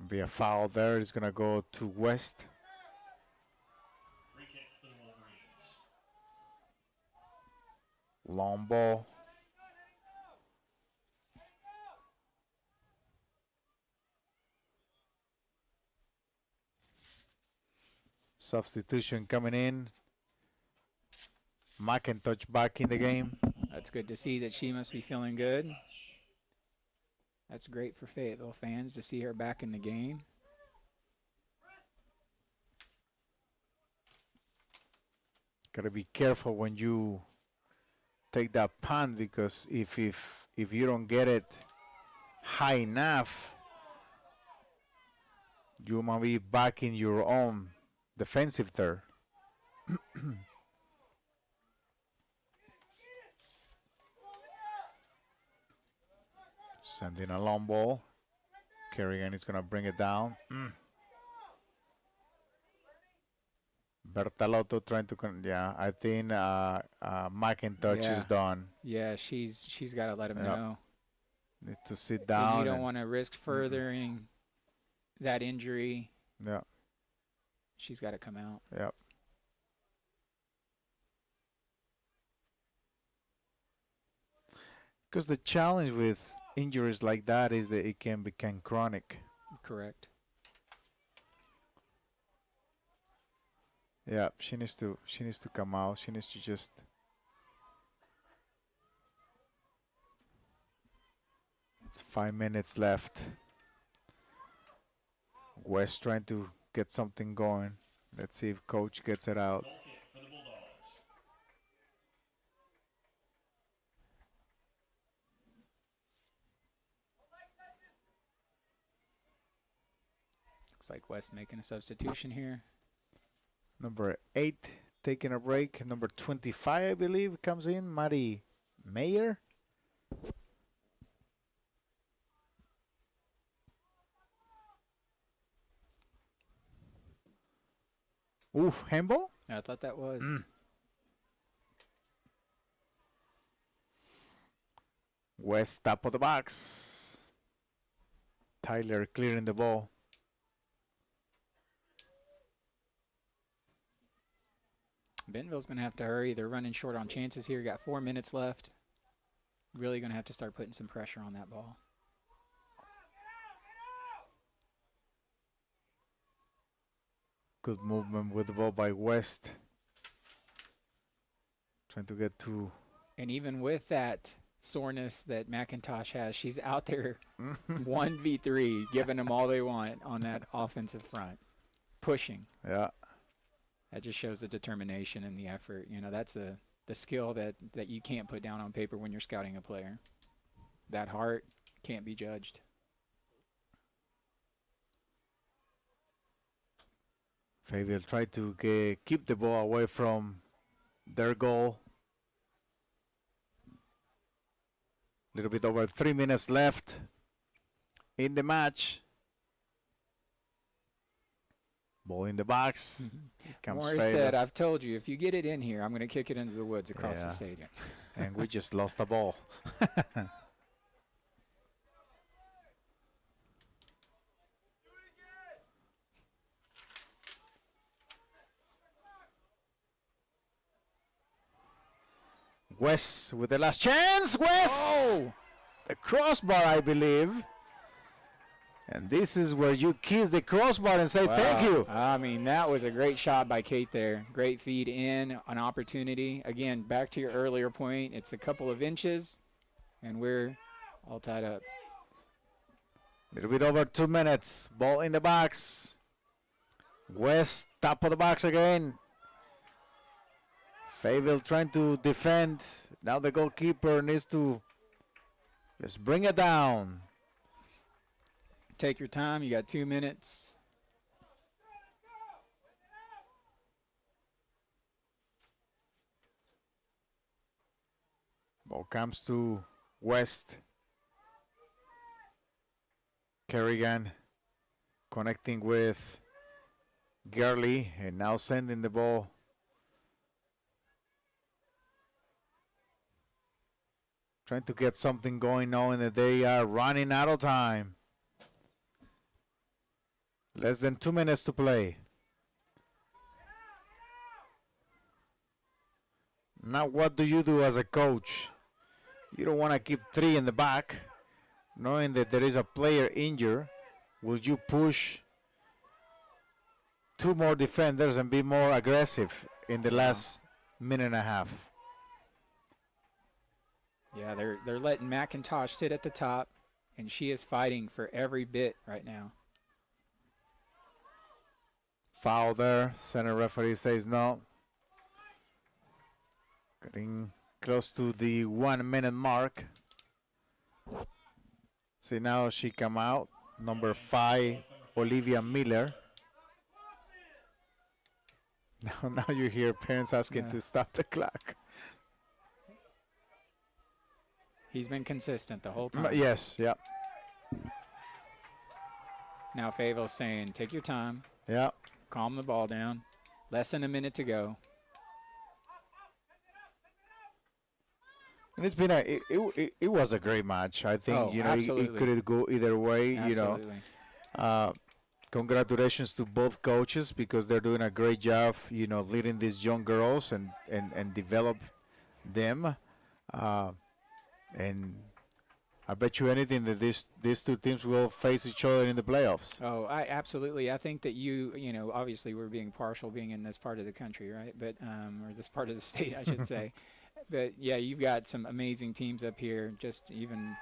Be a foul there. It's going to go to West. Long ball. Substitution coming in. McIntosh back in the game. That's good to see that she must be feeling good. That's great for Fayetteville fans to see her back in the game. Gotta be careful when you take that punt, because if you don't get it high enough, you might be back in your own defensive third. Sending a long ball. Kerrigan is going to bring it down. Bertalotto trying to, I think McIntosh is done. Yeah, she's got to let him know. Needs to sit down. You don't want to risk furthering that injury. Yeah. She's got to come out. Yep. Because the challenge with injuries like that is that it can become chronic. Correct. Yeah, she needs to come out. She needs to just It's 5 minutes left. West trying to get something going. Let's see if coach gets it out. Looks like West making a substitution here. Number 8 taking a break. Number 25, I believe, comes in. Maddie Mayer. Oof, handball? I thought that was. West top of the box. Tyler clearing the ball. Bentonville's going to have to hurry. They're running short on chances here. Got 4 minutes left. Really going to have to start putting some pressure on that ball. Good movement with the ball by West. Trying to get to. And even with that soreness that McIntosh has, she's out there 1v3, giving them all they want on that offensive front. Pushing. Yeah. That just shows the determination and the effort. You know, that's the skill that you can't put down on paper when you're scouting a player. That heart can't be judged. Fayetteville try to keep the ball away from their goal. A little bit over 3 minutes left in the match. Ball in the box. Morris said, I've told you, if you get it in here, I'm going to kick it into the woods across the stadium. And we just lost the ball. West with the last chance. West! Oh! The crossbar, I believe. And this is where you kiss the crossbar and say thank you. I mean, that was a great shot by Kate there. Great feed in, an opportunity. Again, back to your earlier point, it's a couple of inches, and we're all tied up. A little bit over 2 minutes. Ball in the box. West, top of the box again. Fayetteville trying to defend. Now the goalkeeper needs to just bring it down. Take your time. You got 2 minutes. Ball comes to West. Kerrigan connecting with Gurley and now sending the ball Trying to get something going knowing that they are running out of time. Less than 2 minutes to play. Now what do you do as a coach? You don't want to keep 3 in the back, knowing that there is a player injured. Will you push 2 more defenders and be more aggressive in the last minute and a half? Yeah, they're letting McIntosh sit at the top, and she is fighting for every bit right now. Foul there. Center referee says no. Getting close to the 1 minute mark. See, now she come out. Number 5, Olivia Miller. Now you hear parents asking to stop the clock. He's been consistent the whole time. Yes, yeah. Now Fayetteville's saying, take your time. Yeah. Calm the ball down. Less than a minute to go. And it's been it was a great match. I think it could go either way. Absolutely. Congratulations to both coaches because they're doing a great job. Leading these young girls and develop them. And I bet you anything that these two teams will face each other in the playoffs. Oh, absolutely. I think that obviously we're being partial being in this part of the country, right? But or this part of the state, I should say. But yeah, you've got some amazing teams up here, just even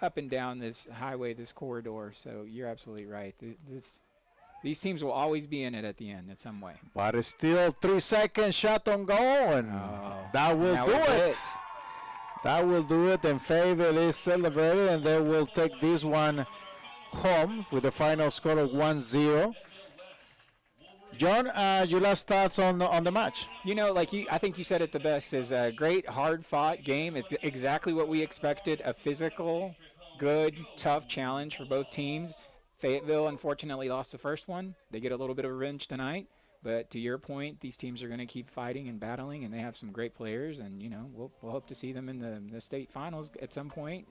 up and down this highway, this corridor. So you're absolutely right. These teams will always be in it at the end in some way. But it's still 3 seconds shot on goal, and that will do it. That will do it, and Fayetteville is celebrating, and they will take this one home with a final score of 1-0. John, your last thoughts on the match? I think you said it the best. Is a great, hard-fought game. It's exactly what we expected. A physical, good, tough challenge for both teams. Fayetteville, unfortunately, lost the first one. They get a little bit of revenge tonight. But to your point, these teams are going to keep fighting and battling, and they have some great players. And we'll hope to see them in the state finals at some point,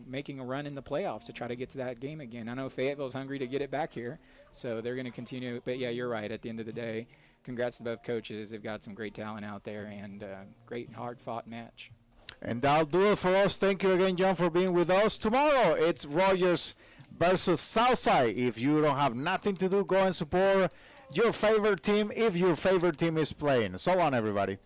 making a run in the playoffs to try to get to that game again. I know Fayetteville's hungry to get it back here, so they're going to continue. But yeah, you're right. At the end of the day, congrats to both coaches. They've got some great talent out there, and great hard-fought match. And that'll do it for us. Thank you again, John, for being with us. Tomorrow, it's Rogers versus Southside. If you don't have nothing to do, go and support your favorite team if your favorite team is playing. So long, everybody.